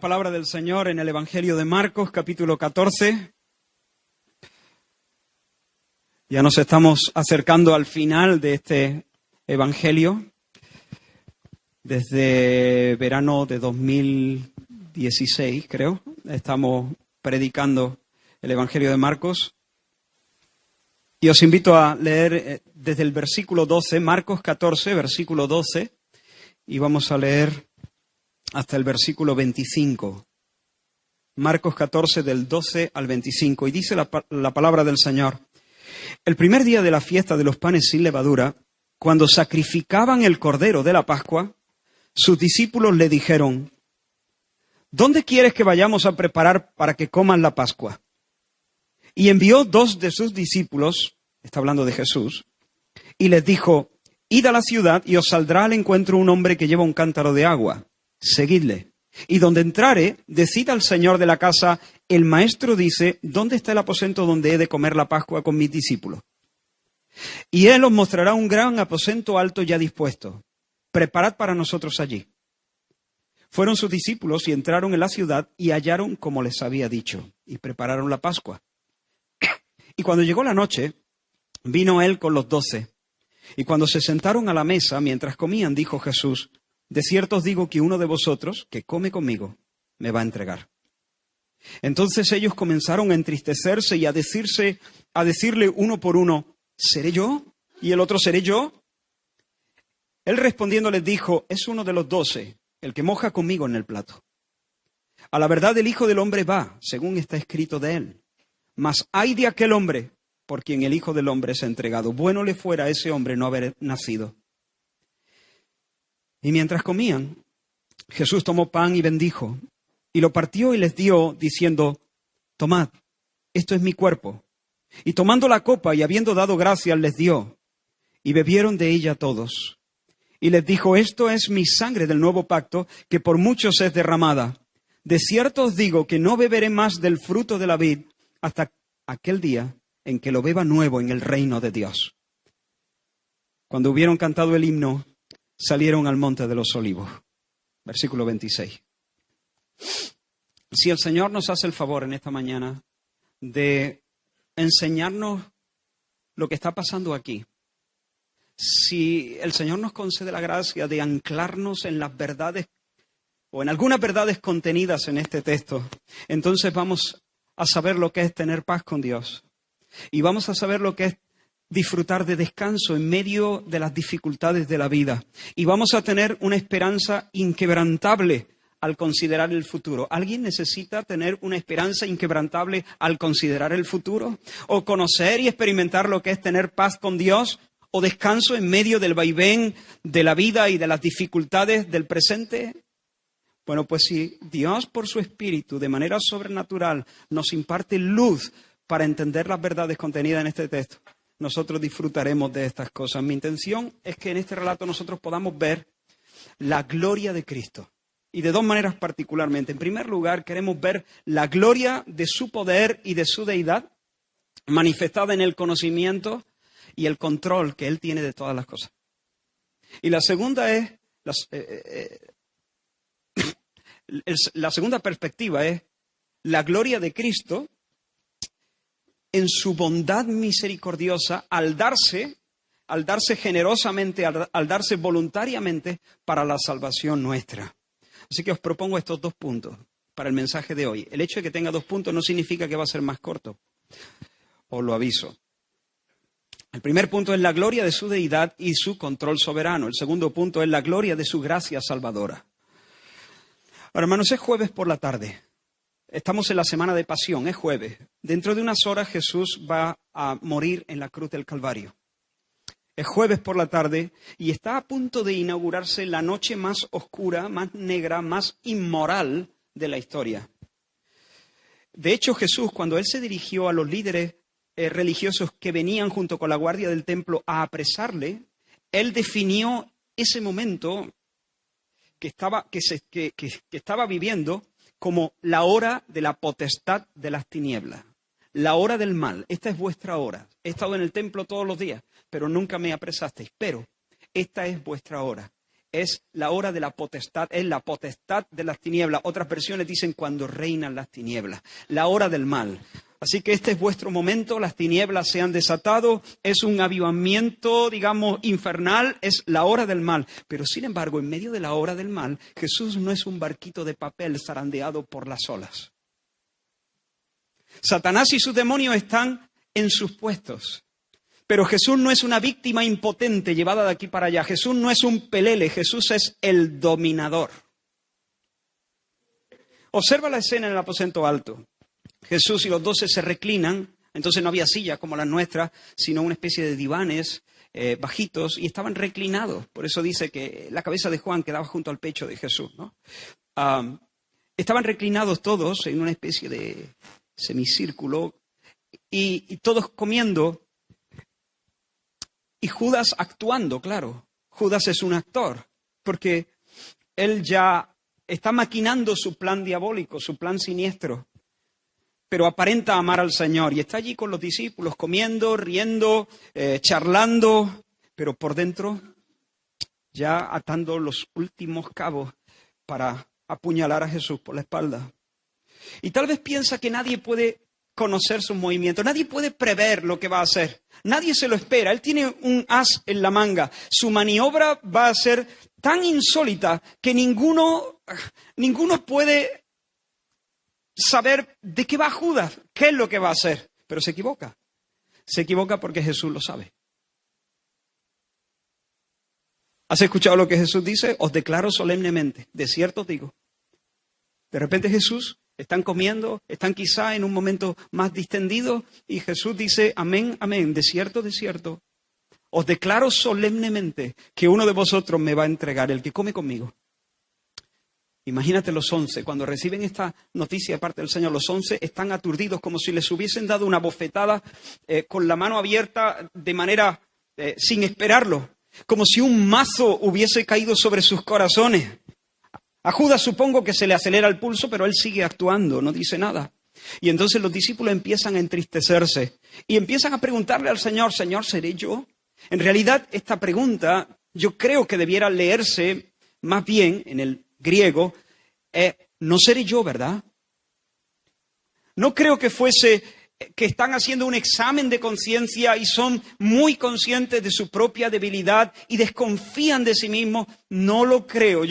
Palabra del Señor en el Evangelio de Marcos, capítulo 14. Ya nos estamos acercando al final de este Evangelio. Desde verano de 2016, creo, estamos predicando el Evangelio de Marcos. Y os invito a leer desde el versículo 12, Marcos 14, versículo 12, y vamos a leer hasta el versículo 25. Marcos 14, del 12 al 25. Y dice la palabra del Señor: El primer día de la fiesta de los panes sin levadura, cuando sacrificaban el cordero de la Pascua, sus discípulos le dijeron: ¿Dónde quieres que vayamos a preparar para que coman la Pascua? Y envió 2 de sus discípulos, está hablando de Jesús, y les dijo: Id a la ciudad y os saldrá al encuentro un hombre que lleva un cántaro de agua. Seguidle. Y donde entrare, decid al señor de la casa: el maestro dice, ¿dónde está el aposento donde he de comer la Pascua con mis discípulos? Y él os mostrará un gran aposento alto ya dispuesto. Preparad para nosotros allí. Fueron sus discípulos y entraron en la ciudad y hallaron como les había dicho, y prepararon la Pascua. Y cuando llegó la noche, vino él con los 12. Y cuando se sentaron a la mesa, mientras comían, dijo Jesús: De cierto os digo que uno de vosotros, que come conmigo, me va a entregar. Entonces ellos comenzaron a entristecerse y a decirle uno por uno: ¿seré yo? Y el otro: ¿seré yo? Él respondiendo les dijo: es uno de los 12, el que moja conmigo en el plato. A la verdad el Hijo del Hombre va, según está escrito de él. Mas ay de aquel hombre por quien el Hijo del Hombre es entregado. Bueno le fuera a ese hombre no haber nacido. Y mientras comían, Jesús tomó pan y bendijo, y lo partió y les dio, diciendo: Tomad, esto es mi cuerpo. Y tomando la copa y habiendo dado gracias, les dio, y bebieron de ella todos. Y les dijo: Esto es mi sangre del nuevo pacto, que por muchos es derramada. De cierto os digo que no beberé más del fruto de la vid hasta aquel día en que lo beba nuevo en el reino de Dios. Cuando hubieron cantado el himno, salieron al monte de los olivos. Versículo 26. Si el Señor nos hace el favor en esta mañana de enseñarnos lo que está pasando aquí, si el Señor nos concede la gracia de anclarnos en las verdades o en algunas verdades contenidas en este texto, entonces vamos a saber lo que es tener paz con Dios y vamos a saber lo que es disfrutar de descanso en medio de las dificultades de la vida. Y vamos a tener una esperanza inquebrantable al considerar el futuro. ¿Alguien necesita tener una esperanza inquebrantable al considerar el futuro? ¿O conocer y experimentar lo que es tener paz con Dios? ¿O descanso en medio del vaivén de la vida y de las dificultades del presente? Bueno, pues si Dios por su Espíritu de manera sobrenatural nos imparte luz para entender las verdades contenidas en este texto, nosotros disfrutaremos de estas cosas. Mi intención es que en este relato nosotros podamos ver la gloria de Cristo. Y de 2 maneras particularmente. En primer lugar, queremos ver la gloria de su poder y de su deidad manifestada en el conocimiento y el control que Él tiene de todas las cosas. Y la segunda es, la segunda perspectiva es la gloria de Cristo en su bondad misericordiosa al darse generosamente, al darse voluntariamente para la salvación nuestra. Así que os propongo estos 2 puntos para el mensaje de hoy. El hecho de que tenga 2 puntos no significa que va a ser más corto. Os lo aviso. El primer punto es la gloria de su deidad y su control soberano. El segundo punto es la gloria de su gracia salvadora. Ahora, hermanos, es jueves por la tarde. Estamos en la semana de pasión, es jueves. Dentro de unas horas Jesús va a morir en la cruz del Calvario. Es jueves por la tarde y está a punto de inaugurarse la noche más oscura, más negra, más inmoral de la historia. De hecho, Jesús, cuando Él se dirigió a los líderes religiosos que venían junto con la guardia del templo a apresarle, Él definió ese momento que estaba viviendo como la hora de la potestad de las tinieblas, la hora del mal. Esta es vuestra hora. He estado en el templo todos los días, pero nunca me apresasteis. Pero esta es vuestra hora. es la hora de la potestad, es la potestad de las tinieblas. Otras versiones dicen cuando reinan las tinieblas, la hora del mal. Así que este es vuestro momento, las tinieblas se han desatado, es un avivamiento, digamos, infernal, es la hora del mal. Pero sin embargo, en medio de la hora del mal, Jesús no es un barquito de papel zarandeado por las olas. Satanás y sus demonios están en sus puestos. Pero Jesús no es una víctima impotente llevada de aquí para allá. Jesús no es un pelele, Jesús es el dominador. Observa la escena en el aposento alto. Jesús y los 12 se reclinan, entonces no había sillas como las nuestras, sino una especie de divanes bajitos, y estaban reclinados. Por eso dice que la cabeza de Juan quedaba junto al pecho de Jesús, ¿no? Estaban reclinados todos en una especie de semicírculo, y todos comiendo. Y Judas actuando, claro. Judas es un actor, porque él ya está maquinando su plan diabólico, su plan siniestro, pero aparenta amar al Señor. Y está allí con los discípulos, comiendo, riendo, charlando, pero por dentro ya atando los últimos cabos para apuñalar a Jesús por la espalda. Y tal vez piensa que nadie puede conocer sus movimientos, nadie puede prever lo que va a hacer, nadie se lo espera, él tiene un as en la manga, su maniobra va a ser tan insólita que ninguno puede saber de qué va Judas, qué es lo que va a hacer, pero se equivoca porque Jesús lo sabe. ¿Has escuchado lo que Jesús dice? Os declaro solemnemente, de cierto os digo. De repente Jesús, están comiendo, están quizá en un momento más distendido y Jesús dice, amén, amén, de cierto, os declaro solemnemente que uno de vosotros me va a entregar, el que come conmigo. Imagínate los 11, cuando reciben esta noticia de parte del Señor, los 11 están aturdidos como si les hubiesen dado una bofetada con la mano abierta de manera sin esperarlo, como si un mazo hubiese caído sobre sus corazones. A Judas supongo que se le acelera el pulso, pero él sigue actuando, no dice nada. Y entonces los discípulos empiezan a entristecerse y empiezan a preguntarle al Señor, Señor, ¿seré yo? En realidad, esta pregunta yo creo que debiera leerse más bien en el griego, no seré yo, ¿verdad? No creo que fuese que están haciendo un examen de conciencia y son muy conscientes de su propia debilidad y desconfían de sí mismos. No lo creo.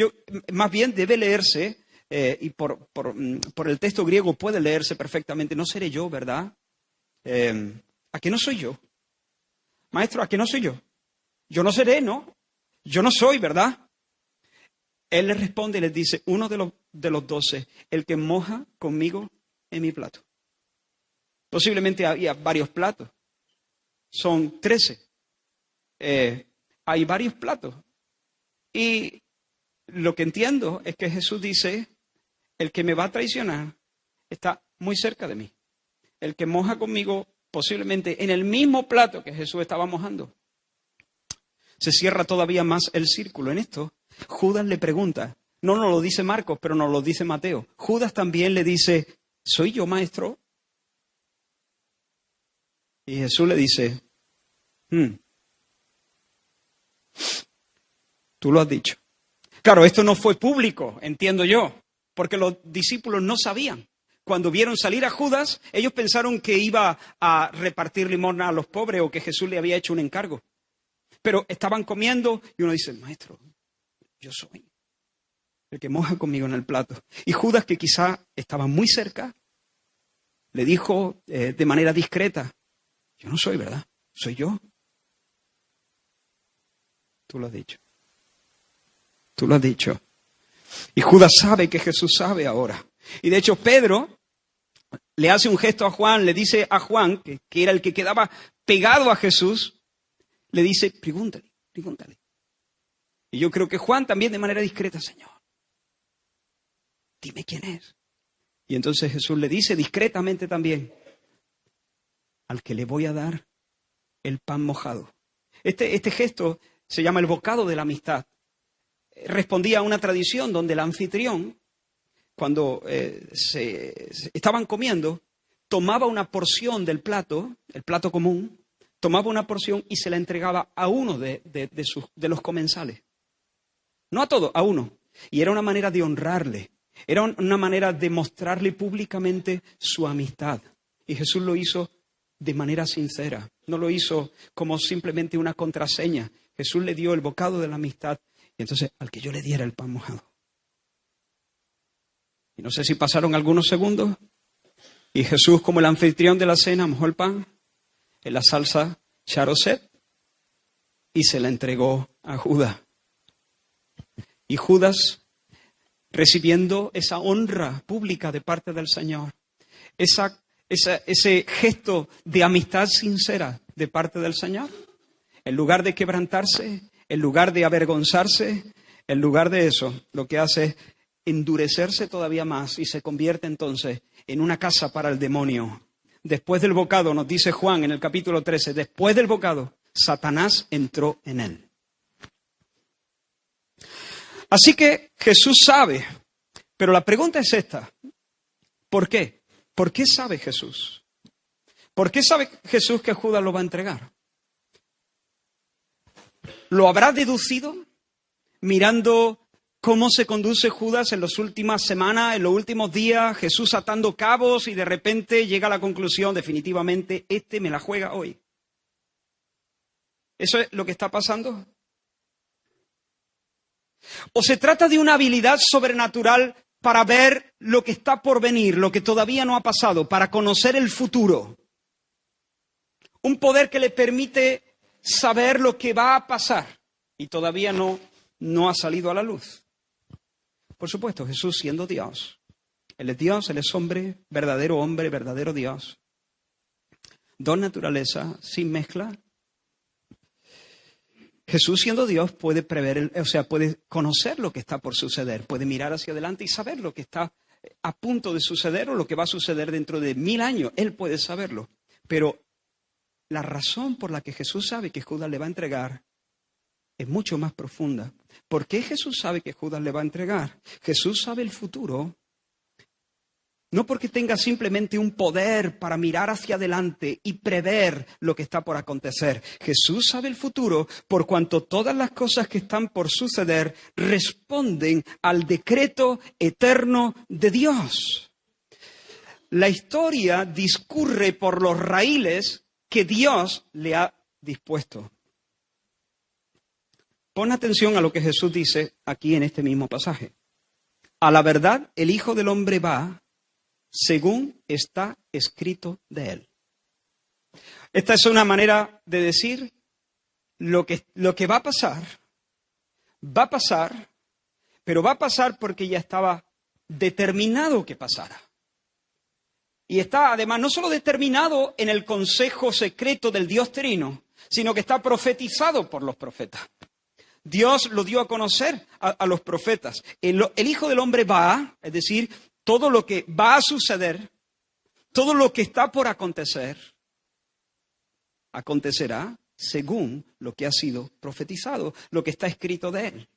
Más bien debe leerse, y por el texto griego puede leerse perfectamente, no seré yo, ¿verdad? ¿A qué no soy yo? Maestro, ¿a qué no soy yo? Yo no seré, ¿no? Yo no soy, ¿verdad? Él les responde y les dice, uno de los 12, el que moja conmigo en mi plato. Posiblemente había varios platos. Son 13. Hay varios platos. Y lo que entiendo es que Jesús dice, el que me va a traicionar está muy cerca de mí. El que moja conmigo posiblemente en el mismo plato que Jesús estaba mojando. Se cierra todavía más el círculo en esto. Judas le pregunta, no nos lo dice Marcos, pero nos lo dice Mateo. Judas también le dice, ¿soy yo, maestro? Y Jesús le dice, tú lo has dicho. Claro, esto no fue público, entiendo yo, porque los discípulos no sabían. Cuando vieron salir a Judas, ellos pensaron que iba a repartir limosna a los pobres o que Jesús le había hecho un encargo. Pero estaban comiendo y uno dice, maestro, yo soy el que moja conmigo en el plato. Y Judas, que quizá estaba muy cerca, le dijo de manera discreta, yo no soy, ¿verdad? Soy yo. Tú lo has dicho. Tú lo has dicho. Y Judas sabe que Jesús sabe ahora. Y de hecho Pedro le hace un gesto a Juan, le dice a Juan, que era el que quedaba pegado a Jesús, le dice, pregúntale. Y yo creo que Juan también de manera discreta, Señor, dime quién es. Y entonces Jesús le dice discretamente también, al que le voy a dar el pan mojado. Este gesto se llama el bocado de la amistad. Respondía a una tradición donde el anfitrión, cuando estaban comiendo, tomaba una porción del plato, el plato común, tomaba una porción y se la entregaba a uno de los comensales. No a todos, a uno. Y era una manera de honrarle. Era una manera de mostrarle públicamente su amistad. Y Jesús lo hizo de manera sincera. No lo hizo como simplemente una contraseña. Jesús le dio el bocado de la amistad. Y entonces, al que yo le diera el pan mojado. Y no sé si pasaron algunos segundos. Y Jesús, como el anfitrión de la cena, mojó el pan en la salsa charoset y se la entregó a Judas. Y Judas, recibiendo esa honra pública de parte del Señor, ese gesto de amistad sincera de parte del Señor, en lugar de quebrantarse, en lugar de avergonzarse, en lugar de eso, lo que hace es endurecerse todavía más y se convierte entonces en una casa para el demonio. Después del bocado, nos dice Juan en el capítulo 13, después del bocado, Satanás entró en él. Así que Jesús sabe, pero la pregunta es esta, ¿por qué? ¿Por qué sabe Jesús? ¿Por qué sabe Jesús que Judas lo va a entregar? ¿Lo habrá deducido mirando cómo se conduce Judas en las últimas semanas, en los últimos días, Jesús atando cabos y de repente llega a la conclusión, definitivamente, este me la juega hoy? ¿Eso es lo que está pasando? ¿O se trata de una habilidad sobrenatural para ver lo que está por venir, lo que todavía no ha pasado, para conocer el futuro? Un poder que le permite saber lo que va a pasar y todavía no ha salido a la luz. Por supuesto, Jesús siendo Dios. Él es Dios, Él es hombre, verdadero Dios. Dos naturalezas sin mezcla. Jesús siendo Dios puede prever, puede conocer lo que está por suceder, puede mirar hacia adelante y saber lo que está a punto de suceder o lo que va a suceder dentro de 1000 años. Él puede saberlo. Pero la razón por la que Jesús sabe que Judas le va a entregar es mucho más profunda. ¿Por qué Jesús sabe que Judas le va a entregar? Jesús sabe el futuro. No porque tenga simplemente un poder para mirar hacia adelante y prever lo que está por acontecer. Jesús sabe el futuro por cuanto todas las cosas que están por suceder responden al decreto eterno de Dios. La historia discurre por los raíles que Dios le ha dispuesto. Pon atención a lo que Jesús dice aquí en este mismo pasaje. A la verdad, el Hijo del Hombre va según está escrito de él. Esta es una manera de decir lo que va a pasar, pero va a pasar porque ya estaba determinado que pasara. Y está además no solo determinado en el consejo secreto del Dios Trino, sino que está profetizado por los profetas. Dios lo dio a conocer a los profetas. El Hijo del Hombre va, es decir, todo lo que va a suceder, todo lo que está por acontecer, acontecerá según lo que ha sido profetizado, lo que está escrito de él.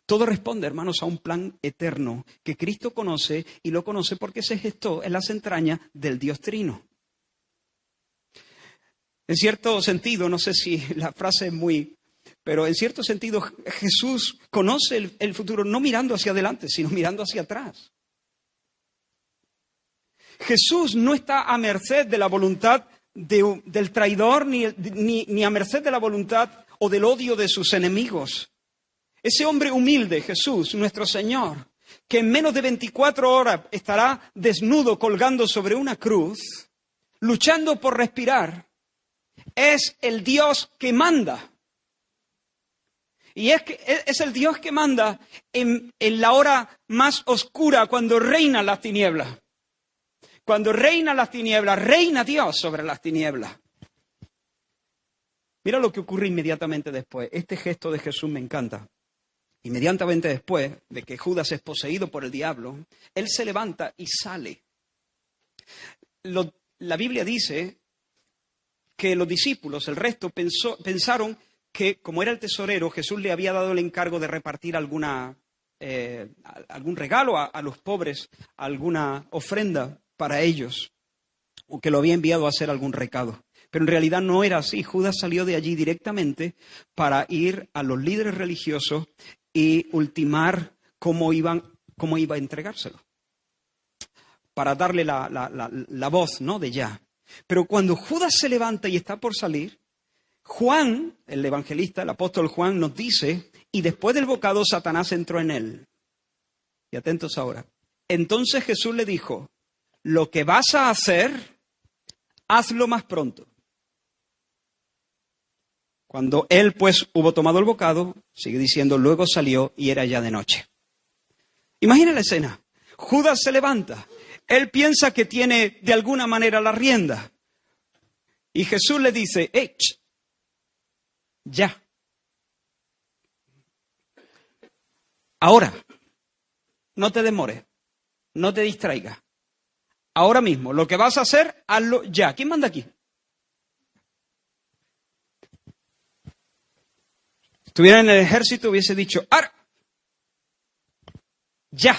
Todo responde, hermanos, a un plan eterno que Cristo conoce y lo conoce porque se gestó en las entrañas del Dios Trino. En cierto sentido, no sé si la frase es pero en cierto sentido Jesús conoce el futuro no mirando hacia adelante, sino mirando hacia atrás. Jesús no está a merced de la voluntad del traidor ni a merced de la voluntad o del odio de sus enemigos. Ese hombre humilde, Jesús, nuestro Señor, que en menos de 24 horas estará desnudo colgando sobre una cruz, luchando por respirar, es el Dios que manda. Y es el Dios que manda en la hora más oscura, cuando reinan las tinieblas. Cuando reinan las tinieblas, reina Dios sobre las tinieblas. Mira lo que ocurre inmediatamente después. Este gesto de Jesús me encanta. Inmediatamente después de que Judas es poseído por el diablo, él se levanta y sale. La Biblia dice que los discípulos, el resto, pensaron que, como era el tesorero, Jesús le había dado el encargo de repartir algún regalo a los pobres, alguna ofrenda para ellos, o que lo había enviado a hacer algún recado. Pero en realidad no era así. Judas salió de allí directamente para ir a los líderes religiosos y ultimar cómo iba a entregárselo, para darle la voz, ¿no?, de ya. Pero cuando Judas se levanta y está por salir, Juan, el evangelista, el apóstol Juan, nos dice, y después del bocado Satanás entró en él. Y atentos ahora. Entonces Jesús le dijo, lo que vas a hacer, hazlo más pronto. Cuando él pues hubo tomado el bocado, sigue diciendo, luego salió y era ya de noche. Imagina la escena. Judas se levanta. Él piensa que tiene de alguna manera la rienda. Y Jesús le dice, ya. Ahora, no te demores, no te distraigas. Ahora mismo, lo que vas a hacer, hazlo ya. ¿Quién manda aquí? Si estuviera en el ejército, hubiese dicho, ¡ar! ¡Ya!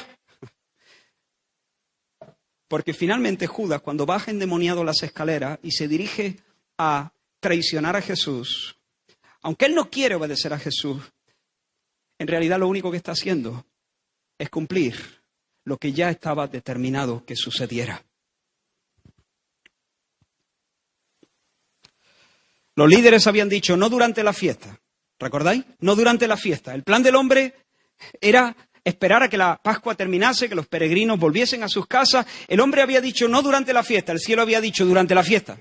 Porque finalmente Judas, cuando baja endemoniado las escaleras y se dirige a traicionar a Jesús, aunque él no quiere obedecer a Jesús, en realidad lo único que está haciendo es cumplir lo que ya estaba determinado que sucediera. Los líderes habían dicho, no durante la fiesta. ¿Recordáis? No durante la fiesta. El plan del hombre era esperar a que la Pascua terminase, que los peregrinos volviesen a sus casas. El hombre había dicho, no durante la fiesta. El cielo había dicho, durante la fiesta.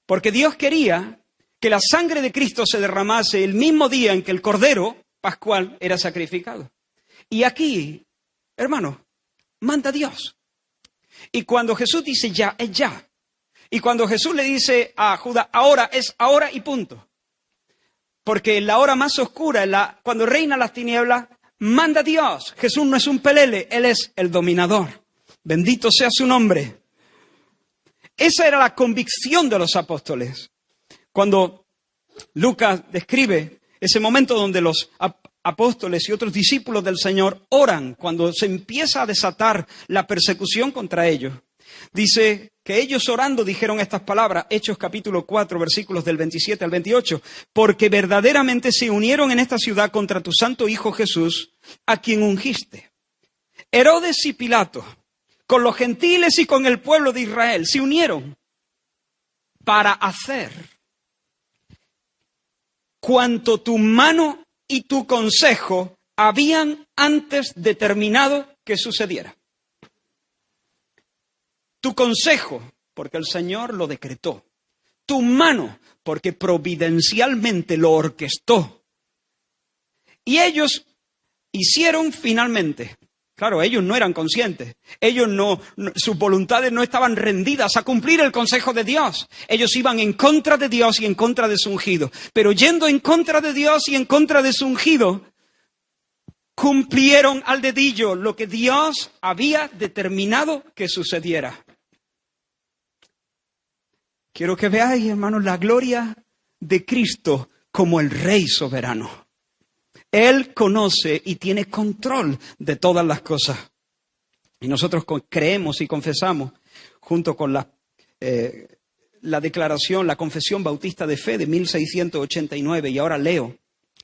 Porque Dios quería que la sangre de Cristo se derramase el mismo día en que el Cordero Pascual era sacrificado. Y aquí, hermanos, manda Dios. Y cuando Jesús dice ya, es ya. Y cuando Jesús le dice a Judas, ahora, es ahora y punto. Porque en la hora más oscura, cuando reina las tinieblas, manda Dios. Jesús no es un pelele, Él es el dominador. Bendito sea su nombre. Esa era la convicción de los apóstoles. Cuando Lucas describe ese momento donde los apóstoles y otros discípulos del Señor oran, cuando se empieza a desatar la persecución contra ellos, dice que ellos orando dijeron estas palabras, Hechos capítulo 4, versículos del 27 al 28, porque verdaderamente se unieron en esta ciudad contra tu santo Hijo Jesús, a quien ungiste. Herodes y Pilato, con los gentiles y con el pueblo de Israel, se unieron para hacer cuanto tu mano y tu consejo habían antes determinado que sucediera. Tu consejo, porque el Señor lo decretó. Tu mano, porque providencialmente lo orquestó. Y ellos hicieron finalmente. Claro, ellos no eran conscientes. Ellos sus voluntades no estaban rendidas a cumplir el consejo de Dios. Ellos iban en contra de Dios y en contra de su ungido. Pero yendo en contra de Dios y en contra de su ungido, cumplieron al dedillo lo que Dios había determinado que sucediera. Quiero que veáis, hermanos, la gloria de Cristo como el Rey soberano. Él conoce y tiene control de todas las cosas. Y nosotros creemos y confesamos, junto con la declaración, la confesión bautista de fe de 1689, y ahora leo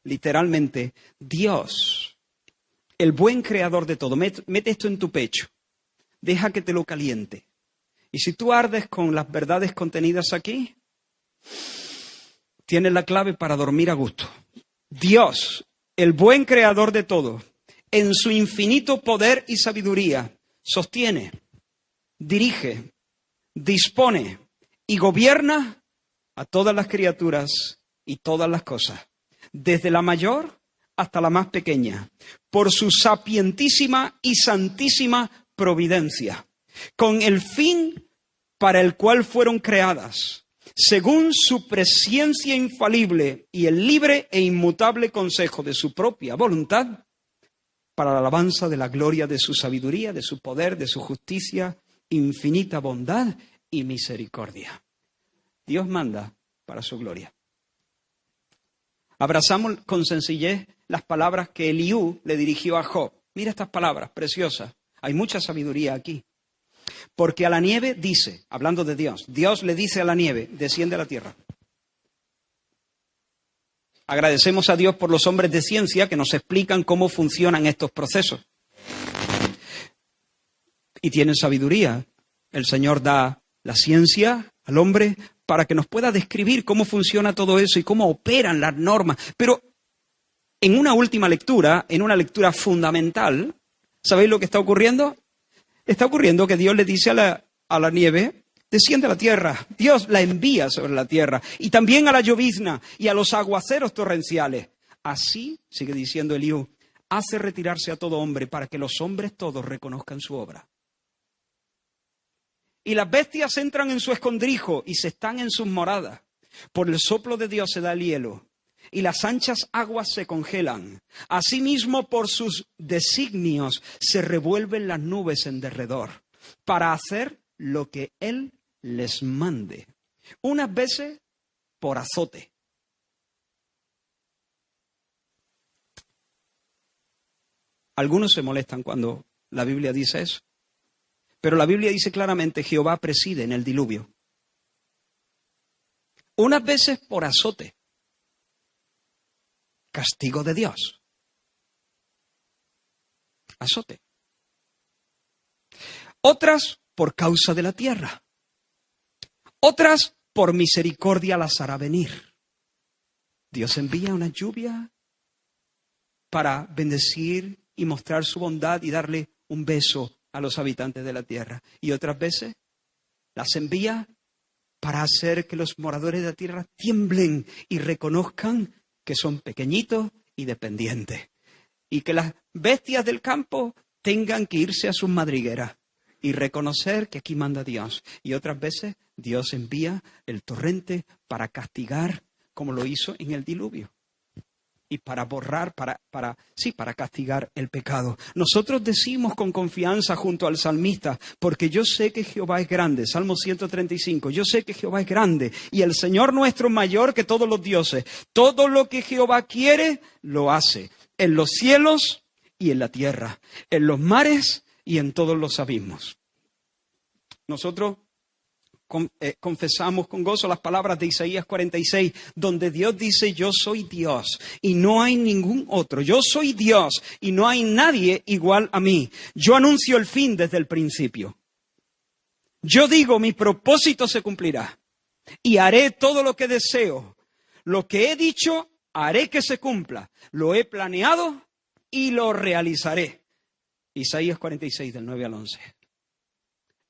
literalmente, Dios, el buen creador de todo, mete esto en tu pecho, deja que te lo caliente. Y si tú ardes con las verdades contenidas aquí, tienes la clave para dormir a gusto. Dios, el buen creador de todo, en su infinito poder y sabiduría, sostiene, dirige, dispone y gobierna a todas las criaturas y todas las cosas, desde la mayor hasta la más pequeña, por su sapientísima y santísima providencia, con el fin para el cual fueron creadas, según su presciencia infalible y el libre e inmutable consejo de su propia voluntad, para la alabanza de la gloria de su sabiduría, de su poder, de su justicia, infinita bondad y misericordia. Dios manda para su gloria. Abrazamos con sencillez las palabras que Eliú le dirigió a Job. Mira estas palabras preciosas. Hay mucha sabiduría aquí. Porque a la nieve dice, hablando de Dios, Dios le dice a la nieve, desciende a la tierra. Agradecemos a Dios por los hombres de ciencia que nos explican cómo funcionan estos procesos. Y tienen sabiduría. El Señor da la ciencia al hombre para que nos pueda describir cómo funciona todo eso y cómo operan las normas. Pero en una última lectura, en una lectura fundamental, ¿sabéis lo que está ocurriendo? Está ocurriendo que Dios le dice a la nieve, desciende a la tierra. Dios la envía sobre la tierra. Y también a la llovizna y a los aguaceros torrenciales. Así, sigue diciendo Eliú, hace retirarse a todo hombre para que los hombres todos reconozcan su obra. Y las bestias entran en su escondrijo y se están en sus moradas. Por el soplo de Dios se da el hielo y las anchas aguas se congelan. Asimismo, por sus designios se revuelven las nubes en derredor para hacer lo que Él les mande. Unas veces por azote. Algunos se molestan cuando la Biblia dice eso. Pero la Biblia dice claramente, Jehová preside en el diluvio. Unas veces por azote. Castigo de Dios. Azote. Otras por causa de la tierra. Otras por misericordia las hará venir. Dios envía una lluvia para bendecir y mostrar su bondad y darle un beso a los habitantes de la tierra. Y otras veces las envía para hacer que los moradores de la tierra tiemblen y reconozcan que son pequeñitos y dependientes. Y que las bestias del campo tengan que irse a sus madrigueras y reconocer que aquí manda Dios. Y otras veces Dios envía el torrente para castigar, como lo hizo en el diluvio. Y para borrar, para castigar el pecado. Nosotros decimos con confianza junto al salmista, porque yo sé que Jehová es grande, Salmo 135, yo sé que Jehová es grande y el Señor nuestro es mayor que todos los dioses. Todo lo que Jehová quiere, lo hace, en los cielos y en la tierra, en los mares y en todos los abismos. Nosotros confesamos con gozo las palabras de Isaías 46, donde Dios dice, yo soy Dios y no hay ningún otro. Yo soy Dios y no hay nadie igual a mí. Yo anuncio el fin desde el principio. Yo digo, mi propósito se cumplirá y haré todo lo que deseo. Lo que he dicho, haré que se cumpla. Lo he planeado y lo realizaré. Isaías 46, del 9 al 11.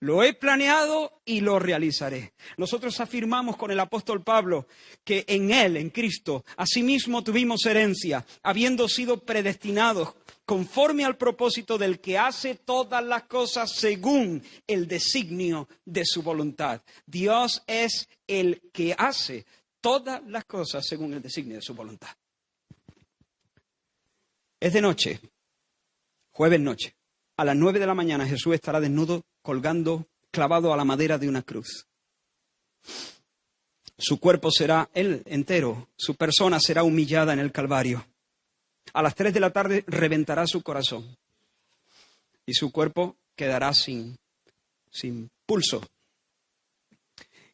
Lo he planeado y lo realizaré. Nosotros afirmamos con el apóstol Pablo que en Él, en Cristo, asimismo tuvimos herencia, habiendo sido predestinados conforme al propósito del que hace todas las cosas según el designio de su voluntad. Dios es el que hace todas las cosas según el designio de su voluntad. Es de noche, jueves noche. A las 9 de la mañana Jesús estará desnudo, colgando, clavado a la madera de una cruz. Su cuerpo será él entero, su persona será humillada en el Calvario. A las 3 de la tarde reventará su corazón y su cuerpo quedará sin pulso.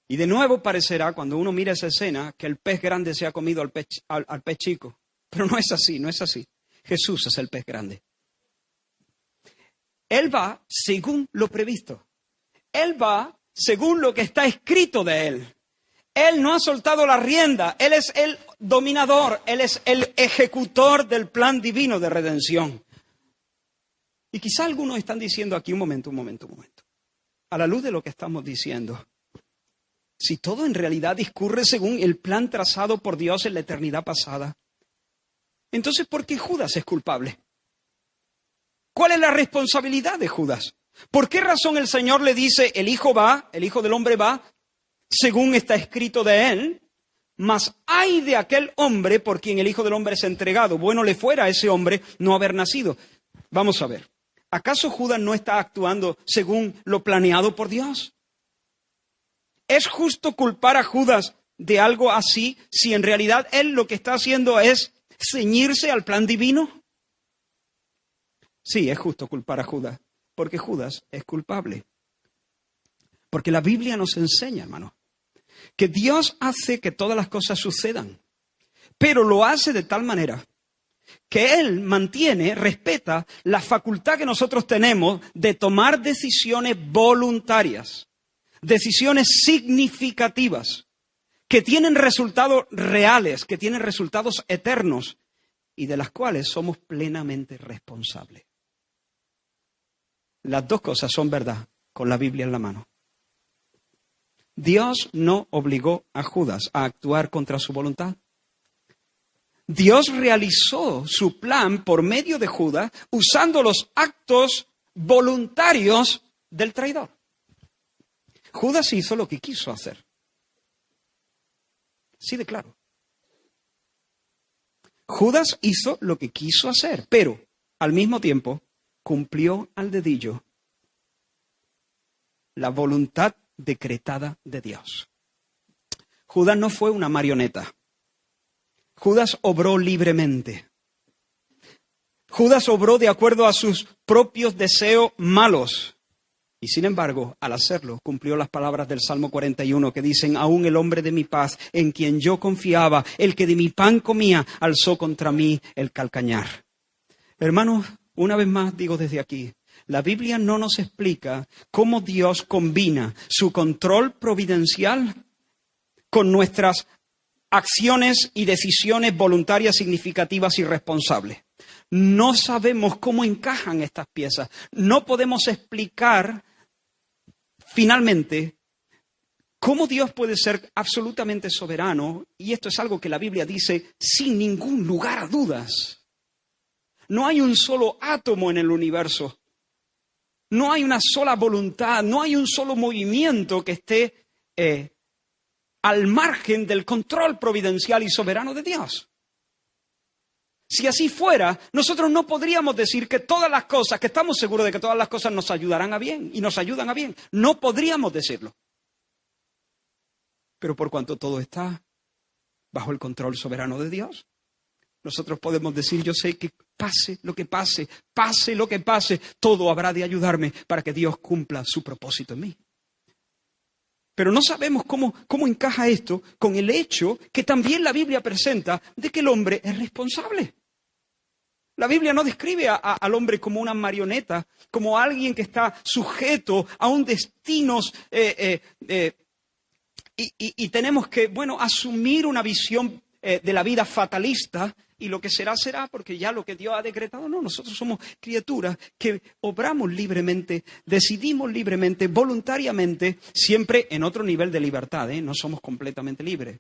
Y de nuevo parecerá, cuando uno mira esa escena, que el pez grande se ha comido al pez chico. Pero no es así, no es así. Jesús es el pez grande. Él va según lo previsto. Él va según lo que está escrito de él. Él no ha soltado la rienda. Él es el dominador. Él es el ejecutor del plan divino de redención. Y quizá algunos están diciendo aquí, un momento. A la luz de lo que estamos diciendo, si todo en realidad discurre según el plan trazado por Dios en la eternidad pasada, entonces ¿por qué Judas es culpable? ¿Cuál es la responsabilidad de Judas? ¿Por qué razón el Señor le dice, el Hijo del Hombre va, según está escrito de él, mas ay de aquel hombre por quien el Hijo del Hombre es entregado? Bueno le fuera a ese hombre no haber nacido. Vamos a ver, ¿acaso Judas no está actuando según lo planeado por Dios? ¿Es justo culpar a Judas de algo así si en realidad él lo que está haciendo es ceñirse al plan divino? Sí, es justo culpar a Judas, porque Judas es culpable. Porque la Biblia nos enseña, hermano, que Dios hace que todas las cosas sucedan, pero lo hace de tal manera que Él respeta la facultad que nosotros tenemos de tomar decisiones voluntarias, decisiones significativas, que tienen resultados reales, que tienen resultados eternos y de las cuales somos plenamente responsables. Las dos cosas son verdad con la Biblia en la mano. Dios no obligó a Judas a actuar contra su voluntad. Dios realizó su plan por medio de Judas usando los actos voluntarios del traidor. Judas hizo lo que quiso hacer. Sí, de claro. Judas hizo lo que quiso hacer, pero al mismo tiempo cumplió al dedillo la voluntad decretada de Dios. Judas no fue una marioneta. Judas obró libremente. Judas obró de acuerdo a sus propios deseos malos. Y sin embargo, al hacerlo, cumplió las palabras del Salmo 41 que dicen: aún el hombre de mi paz, en quien yo confiaba, el que de mi pan comía, alzó contra mí el calcañar. Hermanos, una vez más digo desde aquí, la Biblia no nos explica cómo Dios combina su control providencial con nuestras acciones y decisiones voluntarias, significativas y responsables. No sabemos cómo encajan estas piezas. No podemos explicar finalmente cómo Dios puede ser absolutamente soberano, y esto es algo que la Biblia dice sin ningún lugar a dudas. No hay un solo átomo en el universo. No hay una sola voluntad, no hay un solo movimiento que esté al margen del control providencial y soberano de Dios. Si así fuera, nosotros no podríamos decir que todas las cosas, que estamos seguros de que todas las cosas nos ayudarán a bien y nos ayudan a bien. No podríamos decirlo. Pero por cuanto todo está bajo el control soberano de Dios, nosotros podemos decir: yo sé que pase lo que pase, pase lo que pase, todo habrá de ayudarme para que Dios cumpla su propósito en mí. Pero no sabemos cómo encaja esto con el hecho que también la Biblia presenta de que el hombre es responsable. La Biblia no describe al hombre como una marioneta, como alguien que está sujeto a un destino y tenemos que, asumir una visión de la vida fatalista, y lo que será, será, porque ya lo que Dios ha decretado. No, nosotros somos criaturas que obramos libremente, decidimos libremente, voluntariamente, siempre en otro nivel de libertad, no somos completamente libres.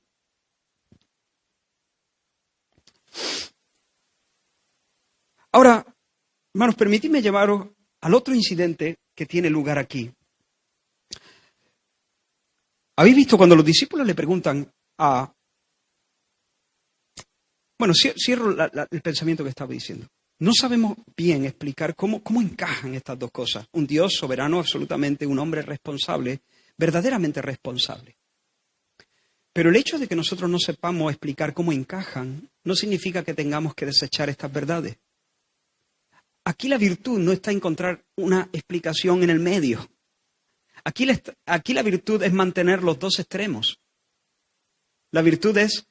Ahora, hermanos, permitidme llevaros al otro incidente que tiene lugar aquí. ¿Habéis visto cuando los discípulos le preguntan a... Bueno, cierro el pensamiento que estaba diciendo. No sabemos bien explicar cómo encajan estas dos cosas. Un Dios soberano absolutamente, un hombre responsable, verdaderamente responsable. Pero el hecho de que nosotros no sepamos explicar cómo encajan no significa que tengamos que desechar estas verdades. Aquí la virtud no está en encontrar una explicación en el medio. Aquí la virtud es mantener los dos extremos. La virtud es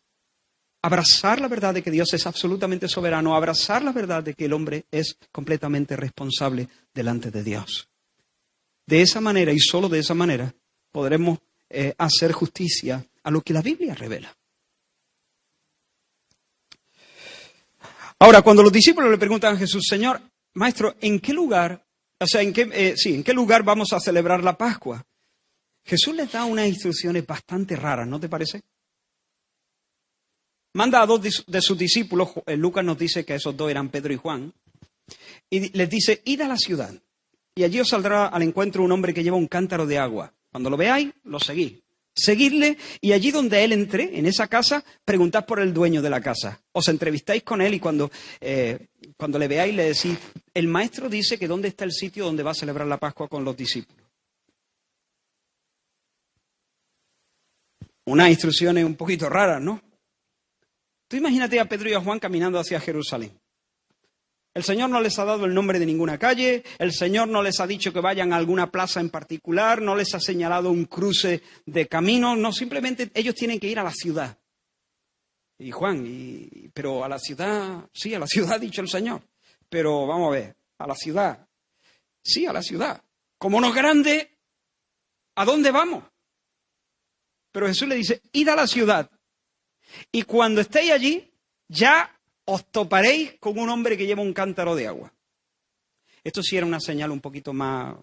abrazar la verdad de que Dios es absolutamente soberano, abrazar la verdad de que el hombre es completamente responsable delante de Dios. De esa manera, y solo de esa manera, podremos hacer justicia a lo que la Biblia revela. Ahora, cuando los discípulos le preguntan a Jesús: Señor, Maestro, ¿en qué lugar vamos a celebrar la Pascua? Jesús les da unas instrucciones bastante raras, ¿no te parece? Manda a dos de sus discípulos, Lucas nos dice que esos dos eran Pedro y Juan, y les dice: id a la ciudad, y allí os saldrá al encuentro un hombre que lleva un cántaro de agua. Cuando lo veáis, lo seguís. Seguidle, y allí donde él entre, en esa casa, preguntad por el dueño de la casa. Os entrevistáis con él y cuando le veáis le decís: el maestro dice que dónde está el sitio donde va a celebrar la Pascua con los discípulos. Unas instrucciones un poquito raras, ¿no? Tú imagínate a Pedro y a Juan caminando hacia Jerusalén. El Señor no les ha dado el nombre de ninguna calle, el Señor no les ha dicho que vayan a alguna plaza en particular, no les ha señalado un cruce de caminos, no, simplemente ellos tienen que ir a la ciudad. Y Juan, pero a la ciudad, sí, a la ciudad ha dicho el Señor. Pero vamos a ver, a la ciudad, sí, a la ciudad. Como no es grande, ¿a dónde vamos? Pero Jesús le dice, id a la ciudad. Y cuando estéis allí, ya os toparéis con un hombre que lleva un cántaro de agua. Esto sí era una señal un poquito más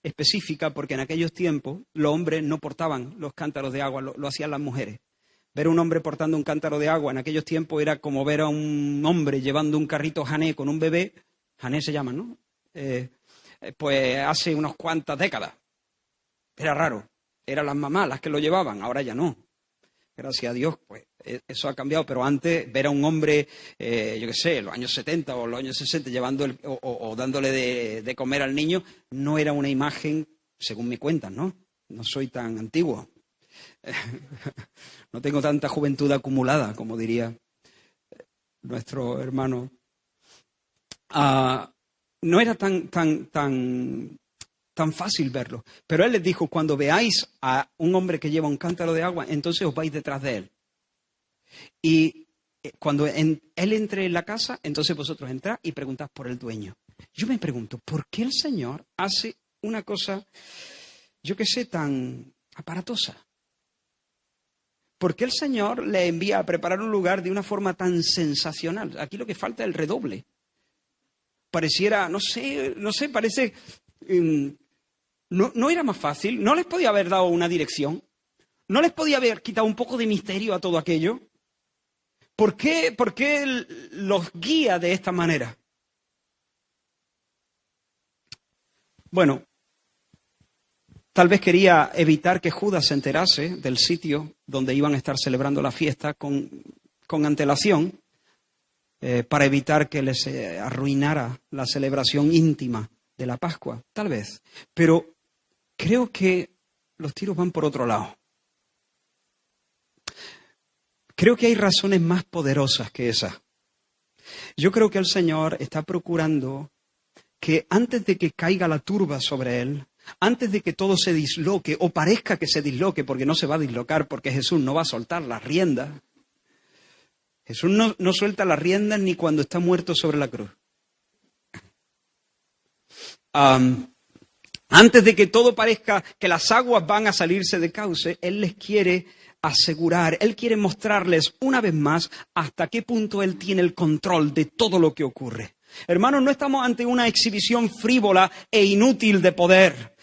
específica, porque en aquellos tiempos los hombres no portaban los cántaros de agua, lo hacían las mujeres. Ver a un hombre portando un cántaro de agua en aquellos tiempos era como ver a un hombre llevando un carrito Hané con un bebé. Hané se llama, ¿no? Pues hace unas cuantas décadas. Era raro. Eran las mamás las que lo llevaban, ahora ya no. Gracias a Dios, pues eso ha cambiado. Pero antes, ver a un hombre, yo qué sé, en los años 70 o los años 60, llevando o dándole de comer al niño, no era una imagen, según me cuentan, ¿no? No soy tan antiguo. No tengo tanta juventud acumulada, como diría nuestro hermano. No era tan fácil verlo. Pero él les dijo, cuando veáis a un hombre que lleva un cántaro de agua, entonces os vais detrás de él. Y cuando él entre en la casa, entonces vosotros entrad y preguntad por el dueño. Yo me pregunto, ¿por qué el Señor hace una cosa, yo qué sé, tan aparatosa? ¿Por qué el Señor le envía a preparar un lugar de una forma tan sensacional? Aquí lo que falta es el redoble. Pareciera, no sé, parece... ¿No era más fácil? ¿No les podía haber dado una dirección? ¿No les podía haber quitado un poco de misterio a todo aquello? ¿Por qué los guía de esta manera? Bueno, tal vez quería evitar que Judas se enterase del sitio donde iban a estar celebrando la fiesta con antelación, para evitar que les arruinara la celebración íntima de la Pascua, tal vez. Pero creo que los tiros van por otro lado. Creo que hay razones más poderosas que esas. Yo creo que el Señor está procurando que antes de que caiga la turba sobre él, antes de que todo se disloque o parezca que se disloque, porque no se va a dislocar, porque Jesús no va a soltar las riendas. Jesús no suelta las riendas ni cuando está muerto sobre la cruz. Antes de que todo parezca que las aguas van a salirse de cauce, Él les quiere asegurar, Él quiere mostrarles una vez más hasta qué punto Él tiene el control de todo lo que ocurre. Hermanos, no estamos ante una exhibición frívola e inútil de poder,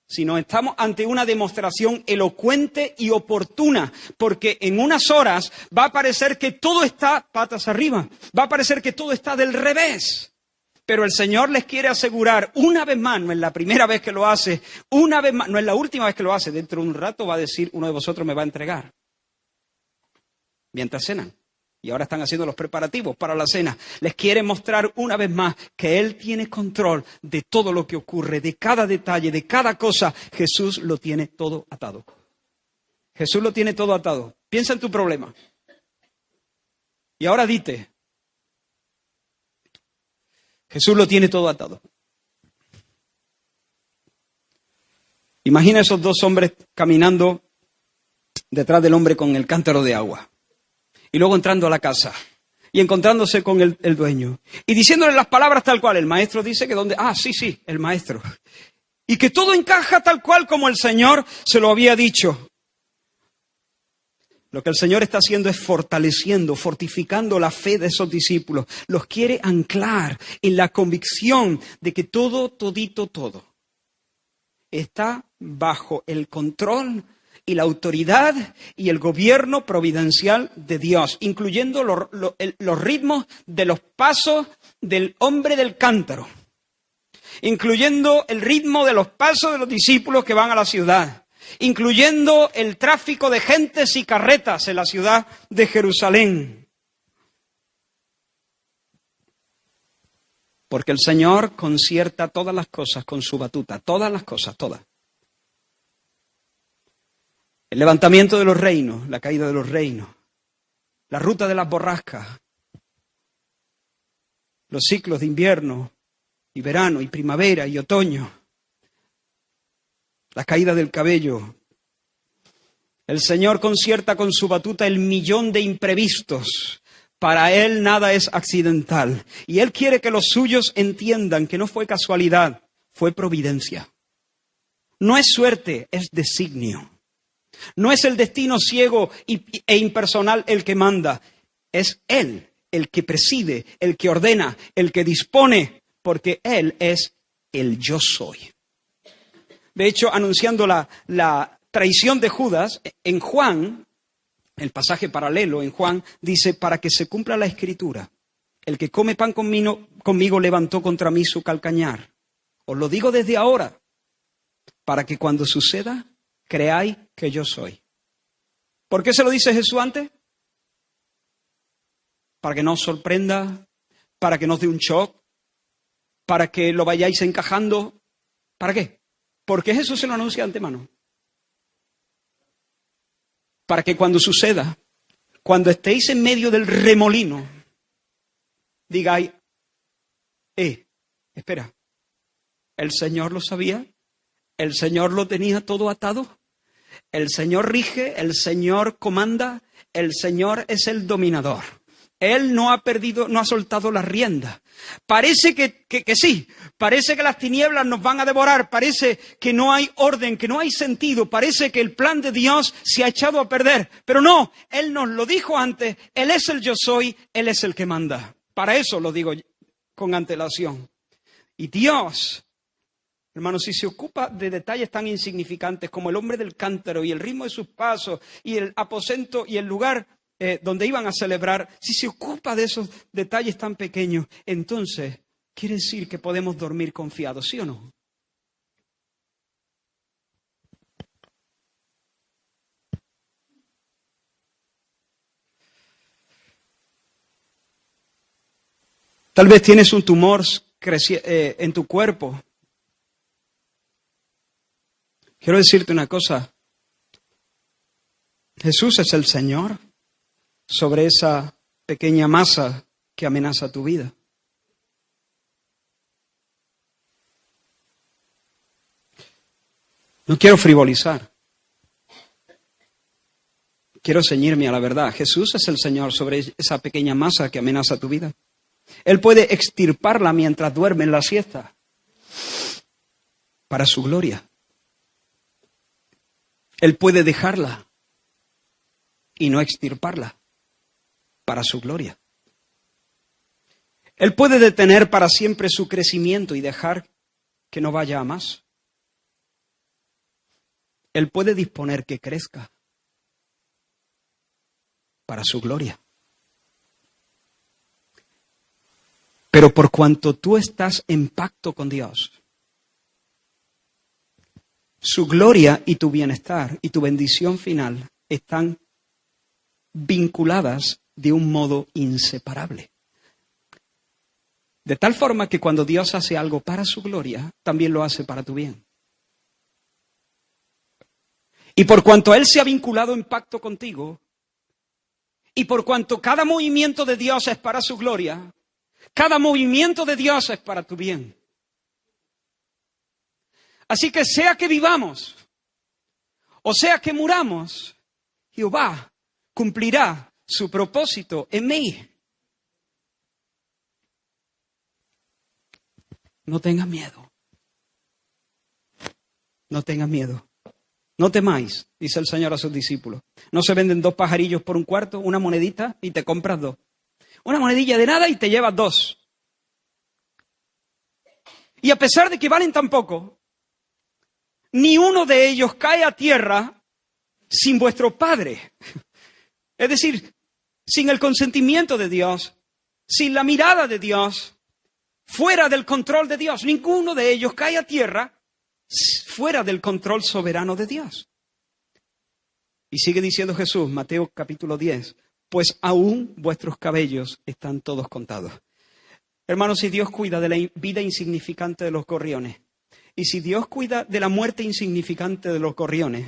sino estamos ante una demostración elocuente y oportuna, porque en unas horas va a parecer que todo está patas arriba, va a parecer que todo está del revés. Pero el Señor les quiere asegurar una vez más, no es la primera vez que lo hace, una vez más, no es la última vez que lo hace, dentro de un rato va a decir, uno de vosotros me va a entregar, mientras cenan. Y ahora están haciendo los preparativos para la cena. Les quiere mostrar una vez más que Él tiene control de todo lo que ocurre, de cada detalle, de cada cosa. Jesús lo tiene todo atado. Jesús lo tiene todo atado. Piensa en tu problema. Y ahora dite, Jesús lo tiene todo atado. Imagina esos dos hombres caminando detrás del hombre con el cántaro de agua. Y luego entrando a la casa y encontrándose con el dueño. Y diciéndole las palabras tal cual. El maestro dice que donde... sí, el maestro. Y que todo encaja tal cual como el Señor se lo había dicho. Lo que el Señor está haciendo es fortificando la fe de esos discípulos. Los quiere anclar en la convicción de que todo está bajo el control y la autoridad y el gobierno providencial de Dios, incluyendo los ritmos de los pasos del hombre del cántaro, incluyendo el ritmo de los pasos de los discípulos que van a la ciudad, incluyendo el tráfico de gentes y carretas en la ciudad de Jerusalén. Porque el Señor concierta todas las cosas con su batuta, todas las cosas, todas. El levantamiento de los reinos, la caída de los reinos, la ruta de las borrascas, los ciclos de invierno y verano y primavera y otoño, la caída del cabello, El Señor concierta con su batuta el millón de imprevistos. Para Él nada es accidental. Y Él quiere que los suyos entiendan que no fue casualidad, fue providencia. No es suerte, es designio. No es el destino ciego e impersonal el que manda. Es Él el que preside, el que ordena, el que dispone, porque Él es el yo soy. De hecho, anunciando la traición de Judas, en Juan, el pasaje paralelo en Juan, dice, para que se cumpla la Escritura, el que come pan conmigo levantó contra mí su calcañar. Os lo digo desde ahora, para que cuando suceda, creáis que yo soy. ¿Por qué se lo dice Jesús antes? Para que no os sorprenda, para que no os dé un shock, para que lo vayáis encajando. ¿Para qué? ¿Por qué Jesús se lo anuncia de antemano? Para que cuando suceda, cuando estéis en medio del remolino, digáis, espera, ¿el Señor lo sabía? ¿El Señor lo tenía todo atado? El Señor rige, el Señor comanda, el Señor es el dominador. Él no ha soltado las riendas. Parece que sí, parece que las tinieblas nos van a devorar, parece que no hay orden, que no hay sentido, parece que el plan de Dios se ha echado a perder. Pero no, Él nos lo dijo antes, Él es el yo soy, Él es el que manda. Para eso lo digo con antelación. Y Dios, hermanos, si se ocupa de detalles tan insignificantes como el hombre del cántaro y el ritmo de sus pasos y el aposento y el lugar donde iban a celebrar, si se ocupa de esos detalles tan pequeños, entonces quiere decir que podemos dormir confiados, ¿sí o no? Tal vez tienes un tumor en tu cuerpo. Quiero decirte una cosa. Jesús es el Señor sobre esa pequeña masa que amenaza tu vida. No quiero frivolizar. Quiero ceñirme a la verdad. Jesús es el Señor sobre esa pequeña masa que amenaza tu vida. Él puede extirparla mientras duerme en la siesta para su gloria. Él puede dejarla y no extirparla para su gloria. Él puede detener para siempre su crecimiento y dejar que no vaya a más. Él puede disponer que crezca para su gloria. Pero por cuanto tú estás en pacto con Dios, su gloria y tu bienestar y tu bendición final están vinculadas de un modo inseparable. De tal forma que cuando Dios hace algo para su gloria, también lo hace para tu bien. Y por cuanto Él se ha vinculado en pacto contigo, y por cuanto cada movimiento de Dios es para su gloria, cada movimiento de Dios es para tu bien. Así que sea que vivamos, o sea que muramos, Jehová cumplirá su propósito en mí. No tengas miedo. No tengas miedo. No temáis, dice el Señor a sus discípulos. No se venden 2 pajarillos por un cuarto, una monedita y te compras 2. Una monedilla de nada y te llevas 2. Y a pesar de que valen tan poco, ni uno de ellos cae a tierra sin vuestro Padre. Es decir, sin el consentimiento de Dios, sin la mirada de Dios, fuera del control de Dios. Ninguno de ellos cae a tierra fuera del control soberano de Dios. Y sigue diciendo Jesús, Mateo capítulo 10, pues aún vuestros cabellos están todos contados. Hermanos, si Dios cuida de la vida insignificante de los gorriones, y si Dios cuida de la muerte insignificante de los gorriones,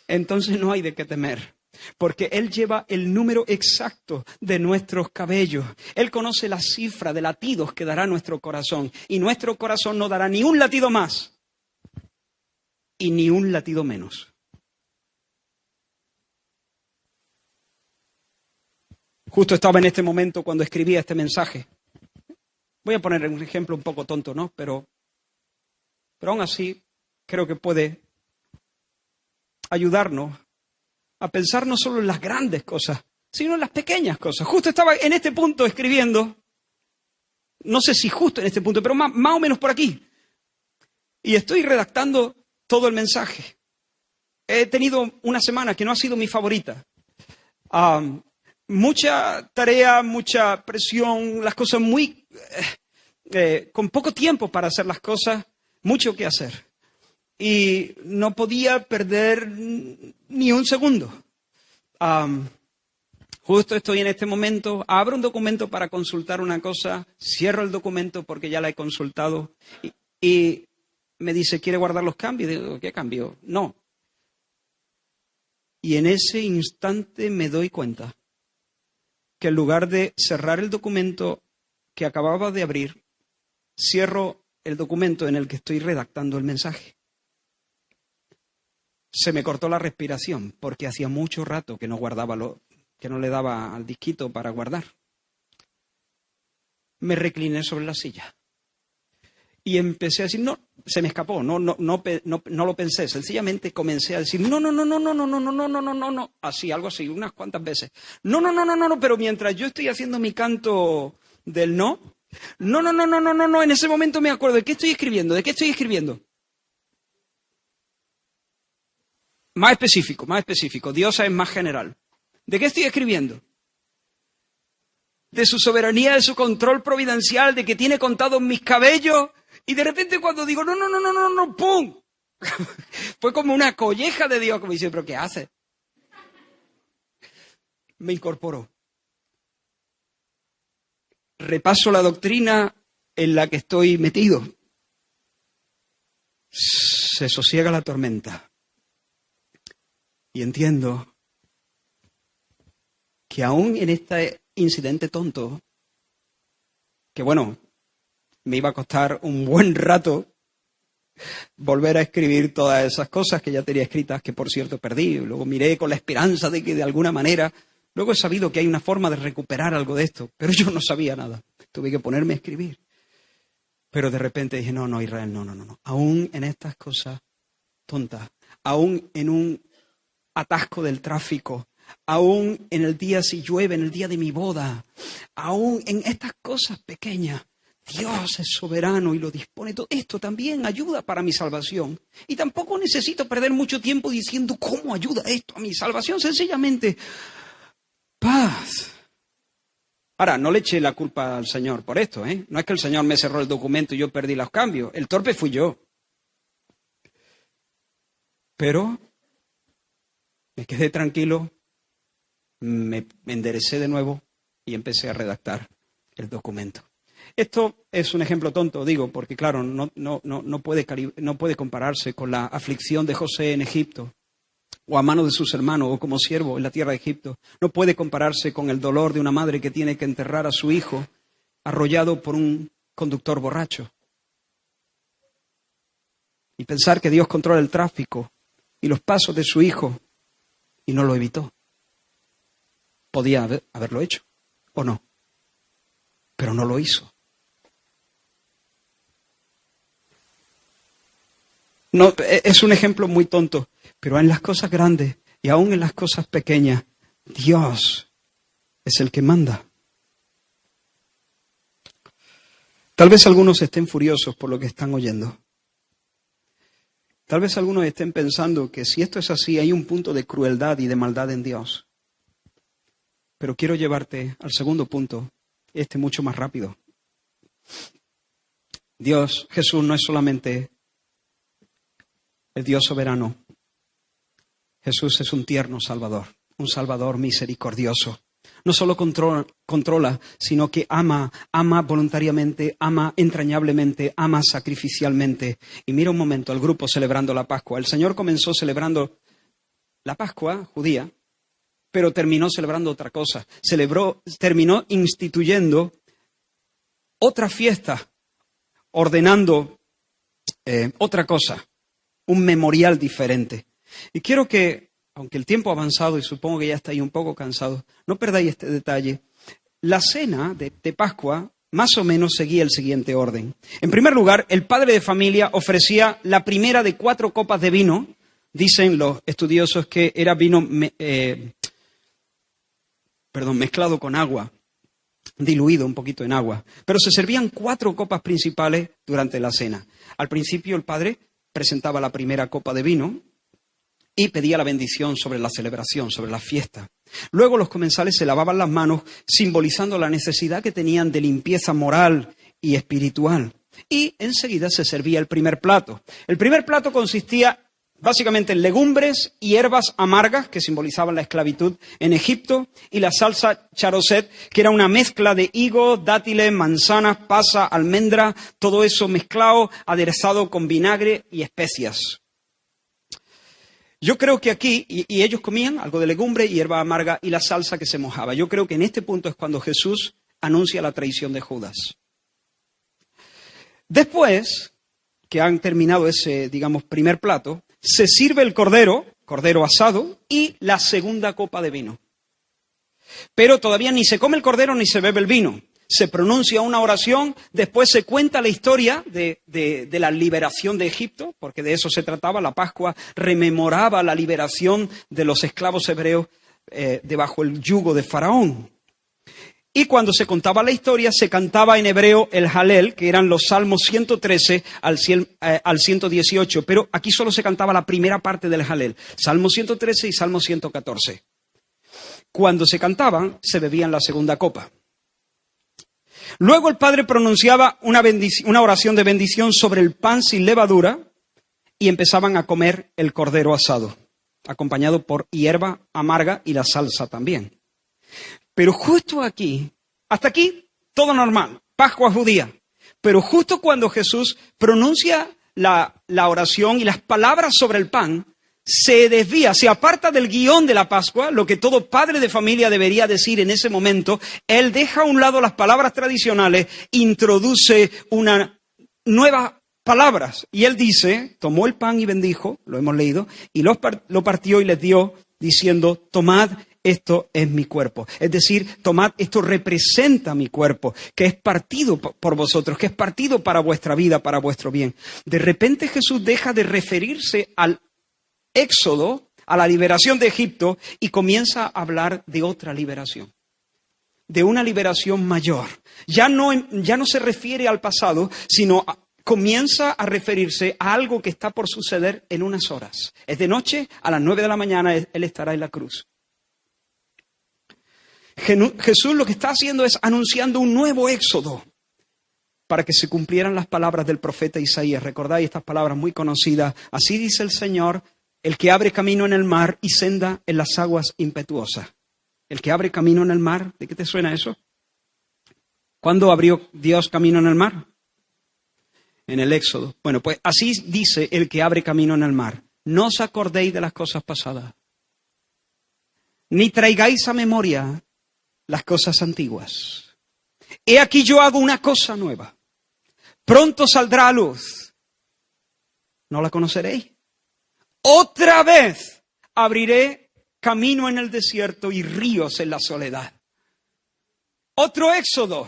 entonces no hay de qué temer. Porque Él lleva el número exacto de nuestros cabellos. Él conoce la cifra de latidos que dará nuestro corazón. Y nuestro corazón no dará ni un latido más y ni un latido menos. Justo estaba en este momento cuando escribía este mensaje. Voy a poner un ejemplo un poco tonto, ¿no? Pero aún así creo que puede ayudarnos a pensar no solo en las grandes cosas, sino en las pequeñas cosas. Justo estaba en este punto escribiendo, no sé si justo en este punto, pero más o menos por aquí. Y estoy redactando todo el mensaje. He tenido una semana que no ha sido mi favorita. Mucha tarea, mucha presión, las cosas muy... con poco tiempo para hacer las cosas, mucho que hacer. Y no podía perder ni un segundo. Justo estoy en este momento, abro un documento para consultar una cosa, cierro el documento porque ya la he consultado y me dice, ¿quiere guardar los cambios? Digo, ¿qué cambio? No. Y en ese instante me doy cuenta que en lugar de cerrar el documento que acababa de abrir, cierro el documento en el que estoy redactando el mensaje. Se me cortó la respiración porque hacía mucho rato que no guardaba que no le daba al disquito para guardar. Me recliné sobre la silla y empecé a decir, no, se me escapó, no lo pensé, sencillamente comencé a decir, no, así, algo así, unas cuantas veces. No, pero mientras yo estoy haciendo mi canto del no, en ese momento me acuerdo, ¿de qué estoy escribiendo? Más específico, Dios es más general. ¿De qué estoy escribiendo? De su soberanía, de su control providencial, de que tiene contados mis cabellos. Y de repente cuando digo, no, ¡pum! Fue como una colleja de Dios, como dice, ¿pero qué hace? Me incorporó. Repaso la doctrina en la que estoy metido. Se sosiega la tormenta. Y entiendo que aún en este incidente tonto, que bueno, me iba a costar un buen rato volver a escribir todas esas cosas que ya tenía escritas, que por cierto perdí. Luego miré con la esperanza de que de alguna manera, luego he sabido que hay una forma de recuperar algo de esto, pero yo no sabía nada. Tuve que ponerme a escribir. Pero de repente dije, no, Israel, no. Aún en estas cosas tontas, aún en un atasco del tráfico, aún en el día si llueve, en el día de mi boda, aún en estas cosas pequeñas, Dios es soberano y lo dispone todo. Esto también ayuda para mi salvación. Y tampoco necesito perder mucho tiempo diciendo cómo ayuda esto a mi salvación. Sencillamente, paz. Ahora, no le eché la culpa al Señor por esto, ¿eh? No es que el Señor me cerró el documento y yo perdí los cambios. El torpe fui yo. Pero me quedé tranquilo, me enderecé de nuevo y empecé a redactar el documento. Esto es un ejemplo tonto, digo, porque claro, no puede compararse con la aflicción de José en Egipto, o a manos de sus hermanos, o como siervo en la tierra de Egipto. No puede compararse con el dolor de una madre que tiene que enterrar a su hijo arrollado por un conductor borracho. Y pensar que Dios controla el tráfico y los pasos de su hijo y no lo evitó. Podía haberlo hecho, o no, pero no lo hizo. No, es un ejemplo muy tonto, pero en las cosas grandes y aún en las cosas pequeñas, Dios es el que manda. Tal vez algunos estén furiosos por lo que están oyendo. Tal vez algunos estén pensando que si esto es así, hay un punto de crueldad y de maldad en Dios. Pero quiero llevarte al segundo punto, mucho más rápido. Dios, Jesús, no es solamente el Dios soberano. Jesús es un tierno Salvador, un Salvador misericordioso. No solo controla, sino que ama voluntariamente, ama entrañablemente, ama sacrificialmente. Y mira un momento al grupo celebrando la Pascua. El Señor comenzó celebrando la Pascua judía, pero terminó celebrando otra cosa. Terminó instituyendo otra fiesta, ordenando otra cosa, un memorial diferente. Y quiero que aunque el tiempo ha avanzado y supongo que ya estáis un poco cansados, no perdáis este detalle. La cena de Pascua más o menos seguía el siguiente orden. En primer lugar, el padre de familia ofrecía la primera de 4 copas de vino. Dicen los estudiosos que era vino mezclado con agua, diluido un poquito en agua. Pero se servían 4 copas principales durante la cena. Al principio el padre presentaba la primera copa de vino y pedía la bendición sobre la celebración, sobre la fiesta. Luego los comensales se lavaban las manos, simbolizando la necesidad que tenían de limpieza moral y espiritual. Y enseguida se servía el primer plato. El primer plato consistía básicamente en legumbres y hierbas amargas, que simbolizaban la esclavitud en Egipto, y la salsa charoset, que era una mezcla de higos, dátiles, manzanas, pasa, almendra, todo eso mezclado, aderezado con vinagre y especias. Yo creo que aquí, y ellos comían algo de legumbre, hierba amarga y la salsa que se mojaba. Yo creo que en este punto es cuando Jesús anuncia la traición de Judas. Después que han terminado ese, primer plato, se sirve el cordero asado y la segunda copa de vino. Pero todavía ni se come el cordero ni se bebe el vino. Se pronuncia una oración, después se cuenta la historia de la liberación de Egipto, porque de eso se trataba. La Pascua rememoraba la liberación de los esclavos hebreos debajo el yugo de Faraón. Y cuando se contaba la historia, se cantaba en hebreo el Halel, que eran los salmos 113 al 118, pero aquí solo se cantaba la primera parte del Halel, Salmo 113 y Salmo 114. Cuando se cantaban, se bebían la segunda copa. Luego el padre pronunciaba una oración de bendición sobre el pan sin levadura y empezaban a comer el cordero asado, acompañado por hierba amarga y la salsa también. Pero justo aquí, hasta aquí, todo normal, Pascua judía. Pero justo cuando Jesús pronuncia la oración y las palabras sobre el pan, se desvía, se aparta del guión de la Pascua, lo que todo padre de familia debería decir en ese momento. Él deja a un lado las palabras tradicionales, introduce unas nuevas palabras. Y él dice, tomó el pan y bendijo, lo hemos leído, y lo partió y les dio, diciendo, tomad, esto es mi cuerpo. Es decir, tomad, esto representa mi cuerpo, que es partido por vosotros, que es partido para vuestra vida, para vuestro bien. De repente Jesús deja de referirse al Éxodo, a la liberación de Egipto, y comienza a hablar de otra liberación, de una liberación mayor. Ya no se refiere al pasado, sino comienza a referirse a algo que está por suceder en unas horas. Es de noche, a las 9 de la mañana, Él estará en la cruz. Jesús lo que está haciendo es anunciando un nuevo éxodo para que se cumplieran las palabras del profeta Isaías. ¿Recordáis estas palabras muy conocidas? Así dice el Señor, el que abre camino en el mar y senda en las aguas impetuosas. El que abre camino en el mar, ¿de qué te suena eso? ¿Cuándo abrió Dios camino en el mar? En el Éxodo. Bueno, pues así dice el que abre camino en el mar. No os acordéis de las cosas pasadas, ni traigáis a memoria las cosas antiguas. He aquí yo hago una cosa nueva. Pronto saldrá a luz. ¿No la conoceréis? Otra vez abriré camino en el desierto y ríos en la soledad. Otro éxodo.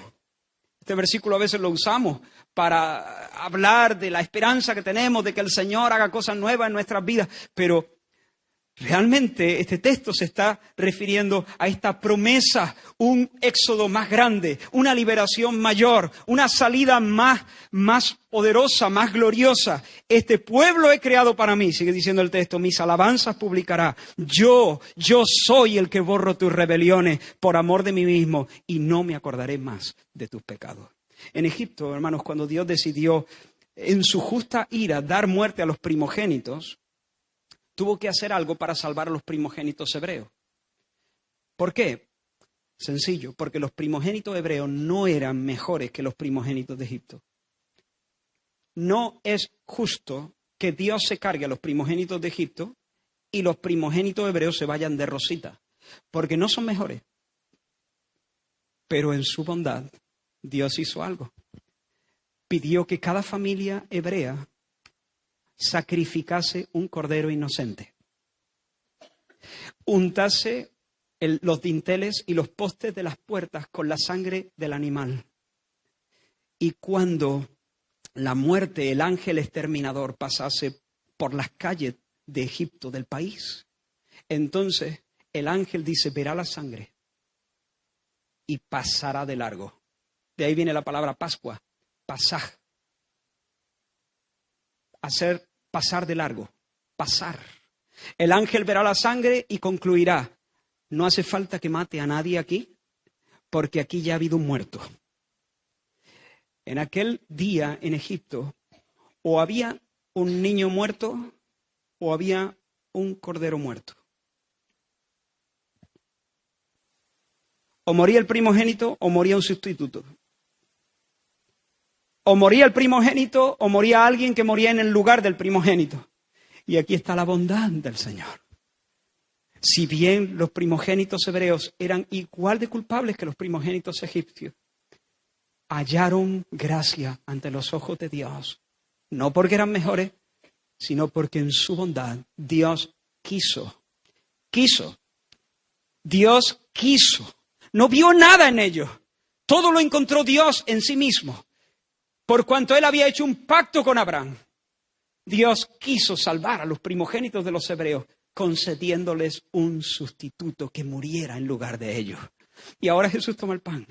Este versículo a veces lo usamos para hablar de la esperanza que tenemos de que el Señor haga cosas nuevas en nuestras vidas, pero realmente este texto se está refiriendo a esta promesa, un éxodo más grande, una liberación mayor, una salida más poderosa, más gloriosa. Este pueblo he creado para mí, sigue diciendo el texto, mis alabanzas publicará. Yo soy el que borro tus rebeliones por amor de mí mismo y no me acordaré más de tus pecados. En Egipto, hermanos, cuando Dios decidió en su justa ira dar muerte a los primogénitos, tuvo que hacer algo para salvar a los primogénitos hebreos. ¿Por qué? Sencillo, porque los primogénitos hebreos no eran mejores que los primogénitos de Egipto. No es justo que Dios se cargue a los primogénitos de Egipto y los primogénitos hebreos se vayan de rosita, porque no son mejores. Pero en su bondad, Dios hizo algo. Pidió que cada familia hebrea sacrificase un cordero inocente. untase los dinteles y los postes de las puertas con la sangre del animal. Y cuando la muerte, el ángel exterminador, pasase por las calles de Egipto, del país, entonces el ángel dice, verá la sangre y pasará de largo. De ahí viene la palabra Pascua, pasaj. Hacer pasar de largo, pasar. El ángel verá la sangre y concluirá, no hace falta que mate a nadie aquí, porque aquí ya ha habido un muerto. En aquel día en Egipto, o había un niño muerto, o había un cordero muerto. O moría el primogénito, o moría un sustituto. O moría el primogénito, o moría alguien que moría en el lugar del primogénito. Y aquí está la bondad del Señor. Si bien los primogénitos hebreos eran igual de culpables que los primogénitos egipcios, hallaron gracia ante los ojos de Dios. No porque eran mejores, sino porque en su bondad Dios quiso. Dios quiso. No vio nada en ellos. Todo lo encontró Dios en sí mismo. Por cuanto Él había hecho un pacto con Abraham, Dios quiso salvar a los primogénitos de los hebreos, concediéndoles un sustituto que muriera en lugar de ellos. Y ahora Jesús toma el pan.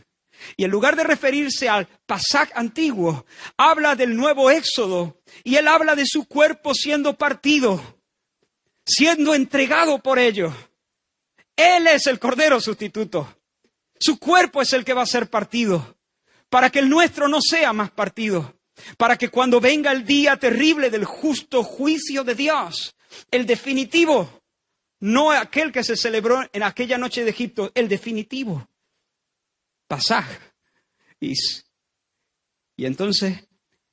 Y en lugar de referirse al Pasaj antiguo, habla del nuevo Éxodo. Y Él habla de su cuerpo siendo partido, siendo entregado por ellos. Él es el Cordero sustituto. Su cuerpo es el que va a ser partido, para que el nuestro no sea más partido. Para que cuando venga el día terrible del justo juicio de Dios, el definitivo, no aquel que se celebró en aquella noche de Egipto, el definitivo, Pasaj. Y entonces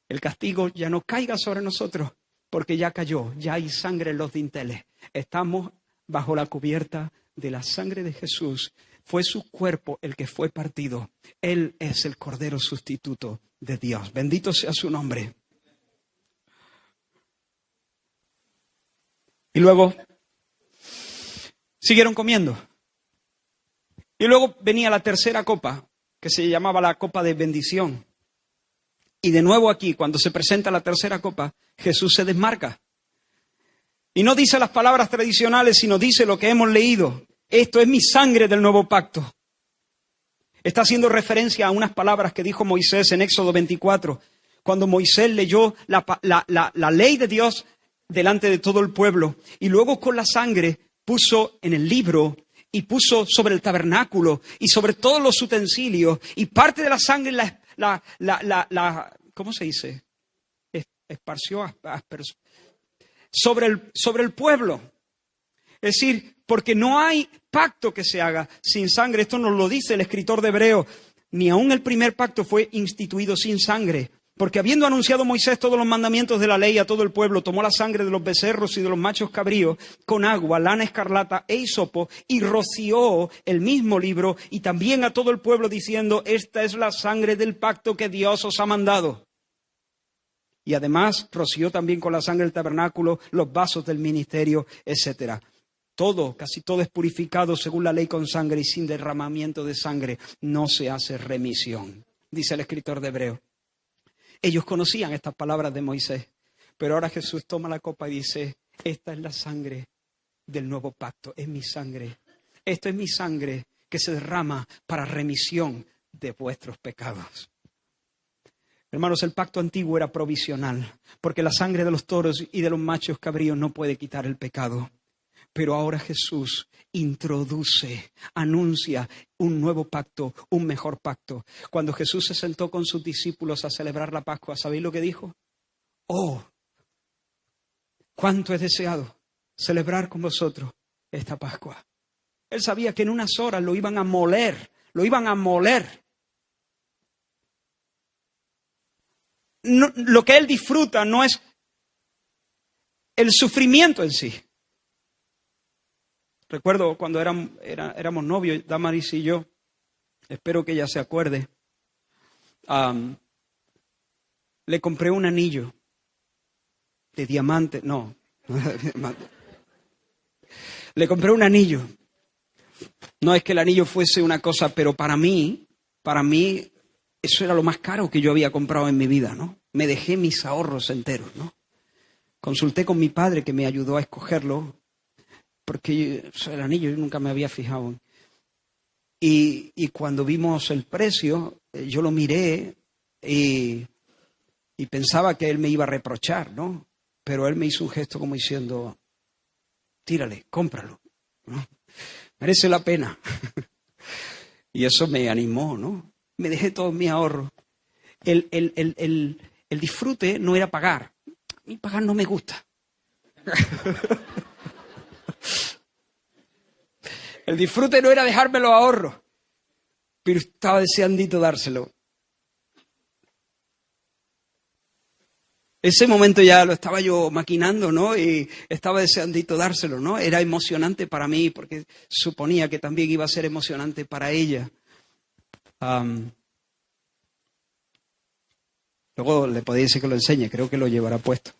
el castigo ya no caiga sobre nosotros, porque ya cayó, ya hay sangre en los dinteles. Estamos bajo la cubierta de la sangre de Jesús. Fue su cuerpo el que fue partido. Él es el Cordero sustituto de Dios. Bendito sea su nombre. Y luego siguieron comiendo. Y luego venía la tercera copa, que se llamaba la copa de bendición. Y de nuevo aquí, cuando se presenta la tercera copa, Jesús se desmarca. Y no dice las palabras tradicionales, sino dice lo que hemos leído. Esto es mi sangre del nuevo pacto. Está haciendo referencia a unas palabras que dijo Moisés en Éxodo 24, cuando Moisés leyó la ley de Dios delante de todo el pueblo. Y luego con la sangre puso en el libro y puso sobre el tabernáculo y sobre todos los utensilios. Y parte de la sangre ¿cómo se dice? Esparció sobre el pueblo. Es decir, porque no hay pacto que se haga sin sangre. Esto nos lo dice el escritor de Hebreos. Ni aun el primer pacto fue instituido sin sangre. Porque habiendo anunciado Moisés todos los mandamientos de la ley a todo el pueblo, tomó la sangre de los becerros y de los machos cabríos con agua, lana escarlata e hisopo y roció el mismo libro y también a todo el pueblo diciendo, esta es la sangre del pacto que Dios os ha mandado. Y además roció también con la sangre del tabernáculo, los vasos del ministerio, etcétera. Todo, casi todo es purificado según la ley con sangre y sin derramamiento de sangre no se hace remisión, dice el escritor de Hebreos. Ellos conocían estas palabras de Moisés, pero ahora Jesús toma la copa y dice, esta es la sangre del nuevo pacto, es mi sangre. Esto es mi sangre que se derrama para remisión de vuestros pecados. Hermanos, el pacto antiguo era provisional, porque la sangre de los toros y de los machos cabríos no puede quitar el pecado. Pero ahora Jesús introduce, anuncia un nuevo pacto, un mejor pacto. Cuando Jesús se sentó con sus discípulos a celebrar la Pascua, ¿sabéis lo que dijo? Oh, cuánto he deseado celebrar con vosotros esta Pascua. Él sabía que en unas horas lo iban a moler. No, lo que él disfruta no es el sufrimiento en sí. Recuerdo cuando éramos novios, Damaris y yo, espero que ella se acuerde, le compré un anillo de diamante, no de diamante. Le compré un anillo. No es que el anillo fuese una cosa, pero para mí, eso era lo más caro que yo había comprado en mi vida, ¿no? Me dejé mis ahorros enteros, ¿no? Consulté con mi padre que me ayudó a escogerlo, porque el anillo yo nunca me había fijado. Y cuando vimos el precio, yo lo miré y pensaba que él me iba a reprochar, ¿no? Pero él me hizo un gesto como diciendo, tírale, cómpralo, ¿no? Merece la pena. Y eso me animó, ¿no? Me dejé todos mis ahorros. El disfrute no era pagar. A mí pagar no me gusta. El disfrute no era dejarme los ahorros, pero estaba deseandito dárselo. Ese momento ya lo estaba yo maquinando, ¿no? Y estaba deseandito dárselo, ¿no? Era emocionante para mí porque suponía que también iba a ser emocionante para ella. Luego le podéis decir que lo enseñe, creo que lo llevará puesto.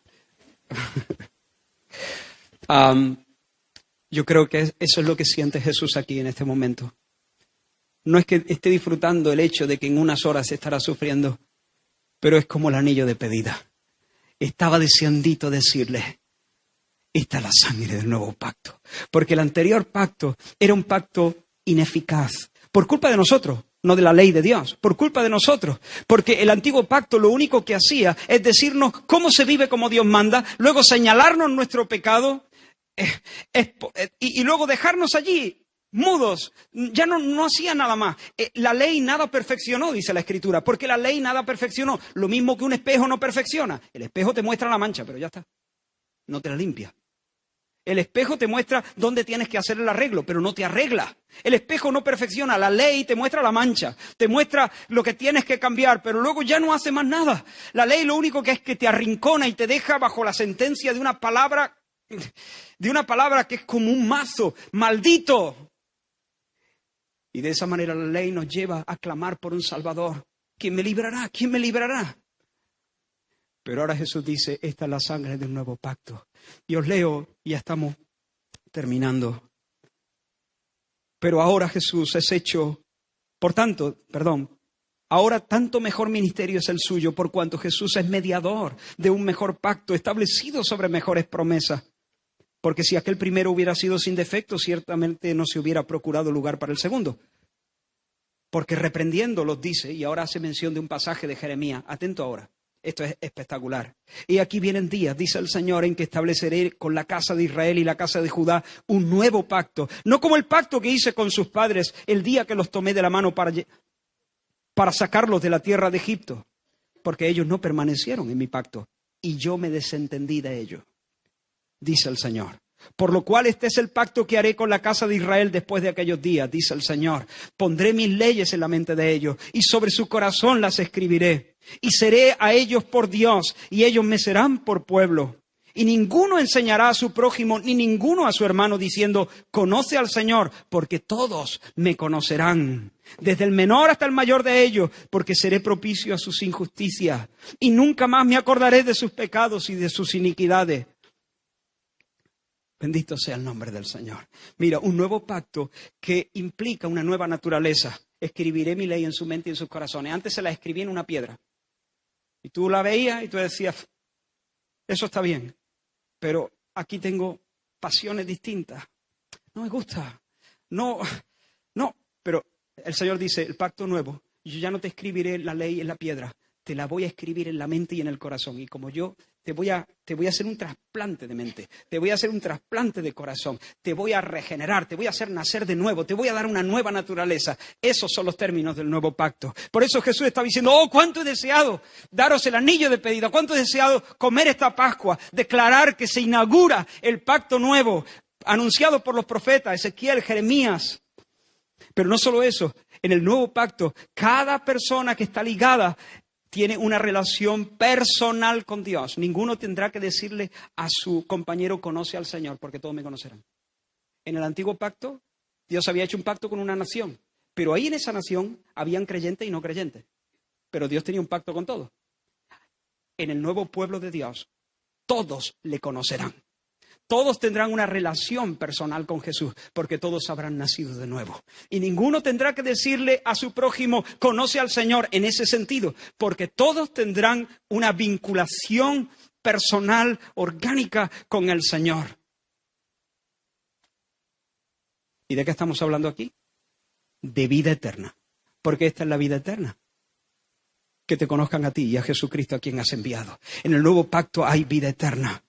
Yo creo que eso es lo que siente Jesús aquí en este momento. No es que esté disfrutando el hecho de que en unas horas estará sufriendo, pero es como el anillo de pedida. Estaba deseandito decirle, esta es la sangre del nuevo pacto. Porque el anterior pacto era un pacto ineficaz. Por culpa de nosotros, no de la ley de Dios. Por culpa de nosotros. Porque el antiguo pacto lo único que hacía es decirnos cómo se vive como Dios manda, luego señalarnos nuestro pecado y luego dejarnos allí mudos. Ya no hacía nada más. La ley nada perfeccionó, dice la Escritura, porque la ley nada perfeccionó. Lo mismo que un espejo no perfecciona. El espejo te muestra la mancha, pero ya está. No te la limpia. El espejo te muestra dónde tienes que hacer el arreglo, pero no te arregla. El espejo no perfecciona. La ley te muestra la mancha, te muestra lo que tienes que cambiar, pero luego ya no hace más nada. La ley lo único que es que te arrincona y te deja bajo la sentencia de una palabra que es como un mazo, maldito. Y de esa manera la ley nos lleva a clamar por un Salvador. ¿Quién me librará? ¿Quién me librará? Pero ahora Jesús dice, esta es la sangre del nuevo pacto. Y os leo, y ya estamos terminando. Pero ahora Jesús es hecho, ahora tanto mejor ministerio es el suyo, por cuanto Jesús es mediador de un mejor pacto, establecido sobre mejores promesas. Porque si aquel primero hubiera sido sin defecto, ciertamente no se hubiera procurado lugar para el segundo. Porque reprendiéndolos dice, y ahora hace mención de un pasaje de Jeremías, atento ahora, esto es espectacular. Y aquí vienen días, dice el Señor, en que estableceré con la casa de Israel y la casa de Judá un nuevo pacto. No como el pacto que hice con sus padres el día que los tomé de la mano para sacarlos de la tierra de Egipto. Porque ellos no permanecieron en mi pacto y yo me desentendí de ellos, dice el Señor. Por lo cual este es el pacto que haré con la casa de Israel después de aquellos días, dice el Señor. Pondré mis leyes en la mente de ellos y sobre su corazón las escribiré. Y seré a ellos por Dios y ellos me serán por pueblo. Y ninguno enseñará a su prójimo ni ninguno a su hermano diciendo, conoce al Señor, porque todos me conocerán. Desde el menor hasta el mayor de ellos, porque seré propicio a sus injusticias. Y nunca más me acordaré de sus pecados y de sus iniquidades. Bendito sea el nombre del Señor. Mira, un nuevo pacto que implica una nueva naturaleza. Escribiré mi ley en su mente y en sus corazones. Antes se la escribí en una piedra. Y tú la veías y tú decías, eso está bien. Pero aquí tengo pasiones distintas. No me gusta. No. Pero el Señor dice, el pacto nuevo, yo ya no te escribiré la ley en la piedra. Te la voy a escribir en la mente y en el corazón. Y como yo te voy a hacer un trasplante de mente, te voy a hacer un trasplante de corazón, te voy a regenerar, te voy a hacer nacer de nuevo, te voy a dar una nueva naturaleza. Esos son los términos del nuevo pacto. Por eso Jesús está diciendo, oh, cuánto he deseado daros el anillo de pedida, cuánto he deseado comer esta Pascua, declarar que se inaugura el pacto nuevo, anunciado por los profetas, Ezequiel, Jeremías. Pero no solo eso, en el nuevo pacto, cada persona que está ligada tiene una relación personal con Dios. Ninguno tendrá que decirle a su compañero, conoce al Señor, porque todos me conocerán. En el antiguo pacto, Dios había hecho un pacto con una nación, pero ahí en esa nación habían creyentes y no creyentes. Pero Dios tenía un pacto con todos. En el nuevo pueblo de Dios, todos le conocerán. Todos tendrán una relación personal con Jesús, porque todos habrán nacido de nuevo. Y ninguno tendrá que decirle a su prójimo, conoce al Señor, en ese sentido, porque todos tendrán una vinculación personal, orgánica con el Señor. ¿Y de qué estamos hablando aquí? De vida eterna, porque esta es la vida eterna. Que te conozcan a ti y a Jesucristo a quien has enviado. En el nuevo pacto hay vida eterna.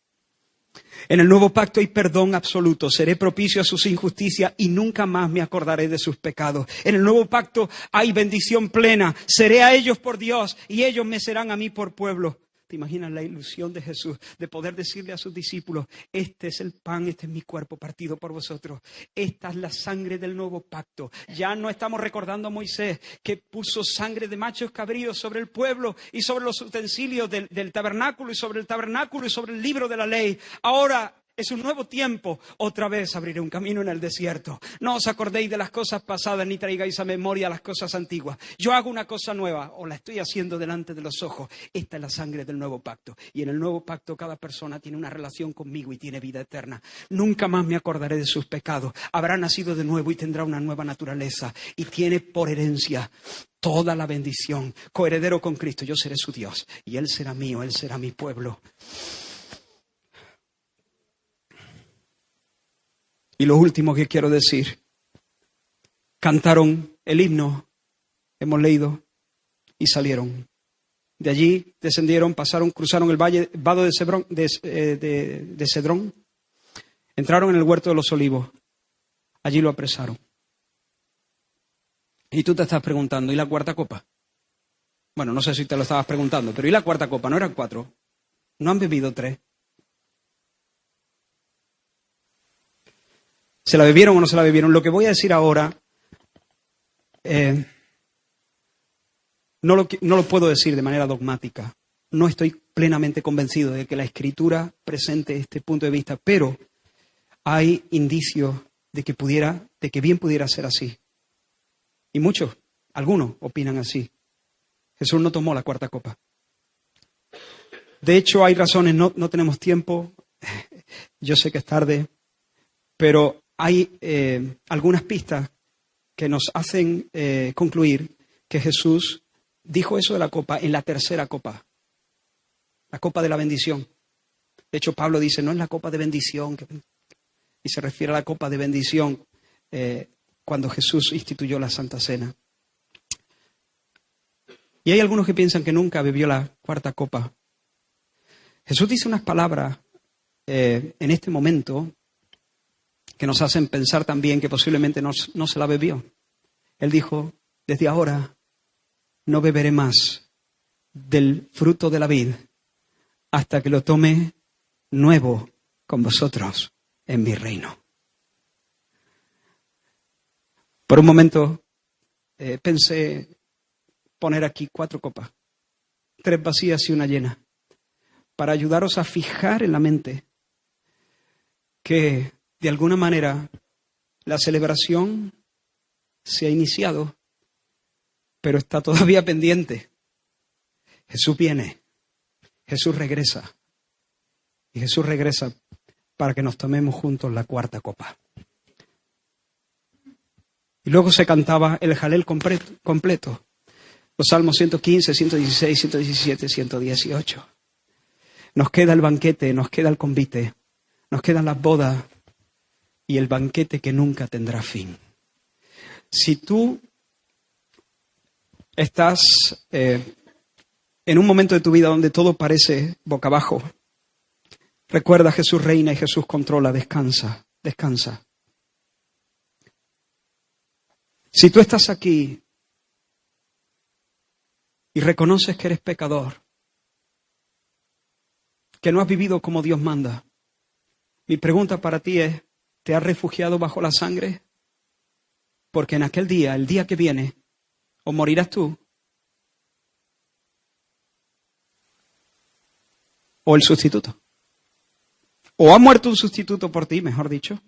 En el nuevo pacto hay perdón absoluto. Seré propicio a sus injusticias y nunca más me acordaré de sus pecados. En el nuevo pacto hay bendición plena. Seré a ellos por Dios y ellos me serán a mí por pueblo. ¿Te imaginas la ilusión de Jesús de poder decirle a sus discípulos, este es el pan, este es mi cuerpo partido por vosotros? Esta es la sangre del nuevo pacto. Ya no estamos recordando a Moisés que puso sangre de machos cabríos sobre el pueblo y sobre los utensilios del tabernáculo y sobre el tabernáculo y sobre el libro de la ley. Ahora es un nuevo tiempo. Otra vez abriré un camino en el desierto. No os acordéis de las cosas pasadas ni traigáis a memoria las cosas antiguas. Yo hago una cosa nueva o la estoy haciendo delante de los ojos. Esta es la sangre del nuevo pacto. Y en el nuevo pacto cada persona tiene una relación conmigo y tiene vida eterna. Nunca más me acordaré de sus pecados. Habrá nacido de nuevo y tendrá una nueva naturaleza. Y tiene por herencia toda la bendición. Coheredero con Cristo. Yo seré su Dios y Él será mío, Él será mi pueblo. Y lo último que quiero decir, cantaron el himno, hemos leído, y salieron. De allí descendieron, pasaron, cruzaron el vado de Cedrón, entraron en el huerto de los olivos, allí lo apresaron. Y tú te estás preguntando, ¿y la cuarta copa? Bueno, no sé si te lo estabas preguntando, pero ¿y la cuarta copa? ¿No eran 4? ¿No han bebido 3? ¿Se la bebieron o no se la bebieron? Lo que voy a decir ahora no lo puedo decir de manera dogmática. No estoy plenamente convencido de que la Escritura presente este punto de vista, pero hay indicios de que bien pudiera ser así. Y algunos opinan así. Jesús no tomó la cuarta copa. De hecho, hay razones, no tenemos tiempo, yo sé que es tarde, pero hay algunas pistas que nos hacen concluir que Jesús dijo eso de la copa en la tercera copa, la copa de la bendición. De hecho, Pablo dice, no es la copa de bendición, y se refiere a la copa de bendición cuando Jesús instituyó la Santa Cena. Y hay algunos que piensan que nunca bebió la cuarta copa. Jesús dice unas palabras en este momento que nos hacen pensar también que posiblemente no se la bebió. Él dijo, desde ahora no beberé más del fruto de la vid hasta que lo tome nuevo con vosotros en mi reino. Por un momento pensé poner aquí 4 copas, 3 vacías y una llena, para ayudaros a fijar en la mente que de alguna manera la celebración se ha iniciado, pero está todavía pendiente. Jesús viene, Jesús regresa, y Jesús regresa para que nos tomemos juntos la cuarta copa. Y luego se cantaba el jalel completo, los salmos 115, 116, 117, 118. Nos queda el banquete, nos queda el convite, nos quedan las bodas y el banquete que nunca tendrá fin. Si tú estás en un momento de tu vida donde todo parece boca abajo, recuerda, Jesús reina y Jesús controla, descansa. Si tú estás aquí y reconoces que eres pecador, que no has vivido como Dios manda, mi pregunta para ti es, ¿te has refugiado bajo la sangre? Porque en aquel día, el día que viene, o morirás tú, o el sustituto. O ha muerto un sustituto por ti, mejor dicho,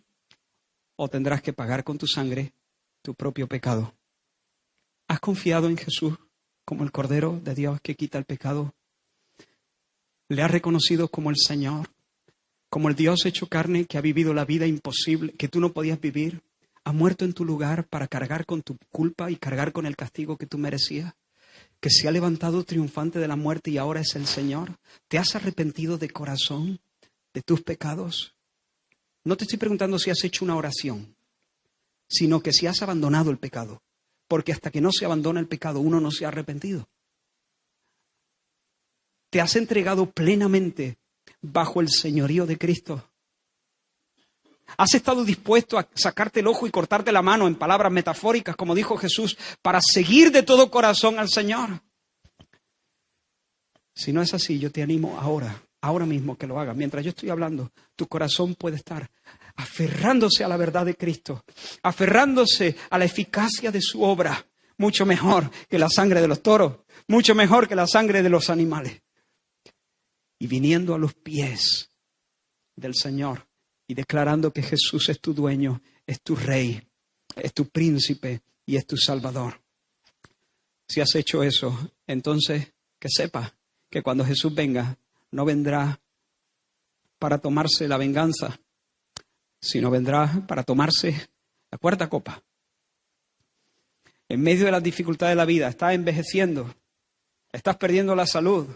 o tendrás que pagar con tu sangre tu propio pecado. ¿Has confiado en Jesús como el Cordero de Dios que quita el pecado? ¿Le has reconocido como el Señor? como el Dios hecho carne que ha vivido la vida imposible, que tú no podías vivir, ha muerto en tu lugar para cargar con tu culpa y cargar con el castigo que tú merecías, que se ha levantado triunfante de la muerte y ahora es el Señor. ¿Te has arrepentido de corazón de tus pecados? No te estoy preguntando si has hecho una oración, sino que si has abandonado el pecado, porque hasta que no se abandona el pecado uno no se ha arrepentido. ¿Te has entregado plenamente bajo el señorío de Cristo? ¿Has estado dispuesto a sacarte el ojo y cortarte la mano, en palabras metafóricas, como dijo Jesús, para seguir de todo corazón al Señor? Si no es así, yo te animo ahora mismo que lo hagas. Mientras yo estoy hablando, tu corazón puede estar aferrándose a la verdad de Cristo, aferrándose a la eficacia de su obra, mucho mejor que la sangre de los toros, mucho mejor que la sangre de los animales. Y viniendo a los pies del Señor y declarando que Jesús es tu dueño, es tu rey, es tu príncipe y es tu salvador. Si has hecho eso, entonces que sepas que cuando Jesús venga, no vendrá para tomarse la venganza, sino vendrá para tomarse la cuarta copa. En medio de las dificultades de la vida, estás envejeciendo, estás perdiendo la salud,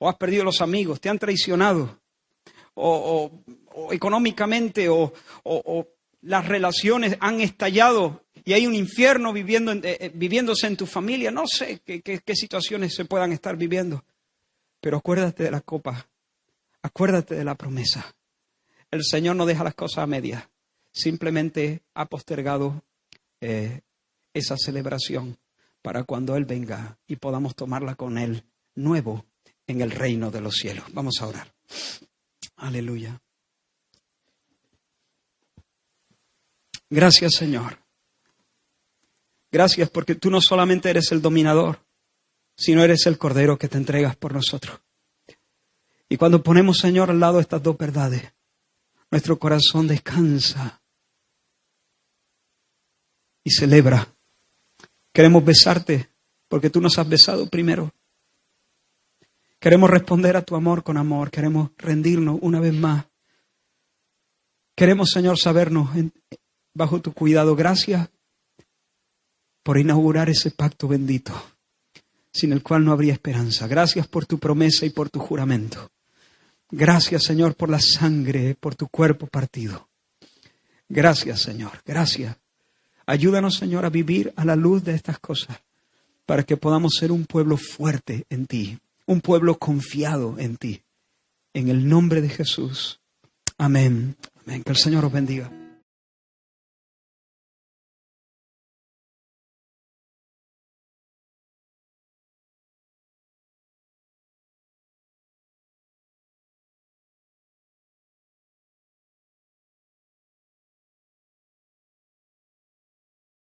o has perdido los amigos, te han traicionado, o económicamente, o las relaciones han estallado y hay un infierno viviéndose en tu familia. No sé qué situaciones se puedan estar viviendo, pero acuérdate de la copa, acuérdate de la promesa. El Señor no deja las cosas a medias, simplemente ha postergado esa celebración para cuando Él venga y podamos tomarla con Él nuevo en el reino de los cielos. Vamos a orar. Aleluya. Gracias, Señor. Gracias porque tú no solamente eres el dominador, sino eres el Cordero que te entregas por nosotros. Y cuando ponemos, Señor, al lado estas dos verdades, nuestro corazón descansa y celebra. Queremos besarte porque tú nos has besado primero. Queremos responder a tu amor con amor. Queremos rendirnos una vez más. Queremos, Señor, sabernos bajo tu cuidado. Gracias por inaugurar ese pacto bendito, sin el cual no habría esperanza. Gracias por tu promesa y por tu juramento. Gracias, Señor, por la sangre, por tu cuerpo partido. Gracias, Señor. Gracias. Ayúdanos, Señor, a vivir a la luz de estas cosas para que podamos ser un pueblo fuerte en ti, un pueblo confiado en ti. En el nombre de Jesús. Amén. Amén. Que el Señor os bendiga.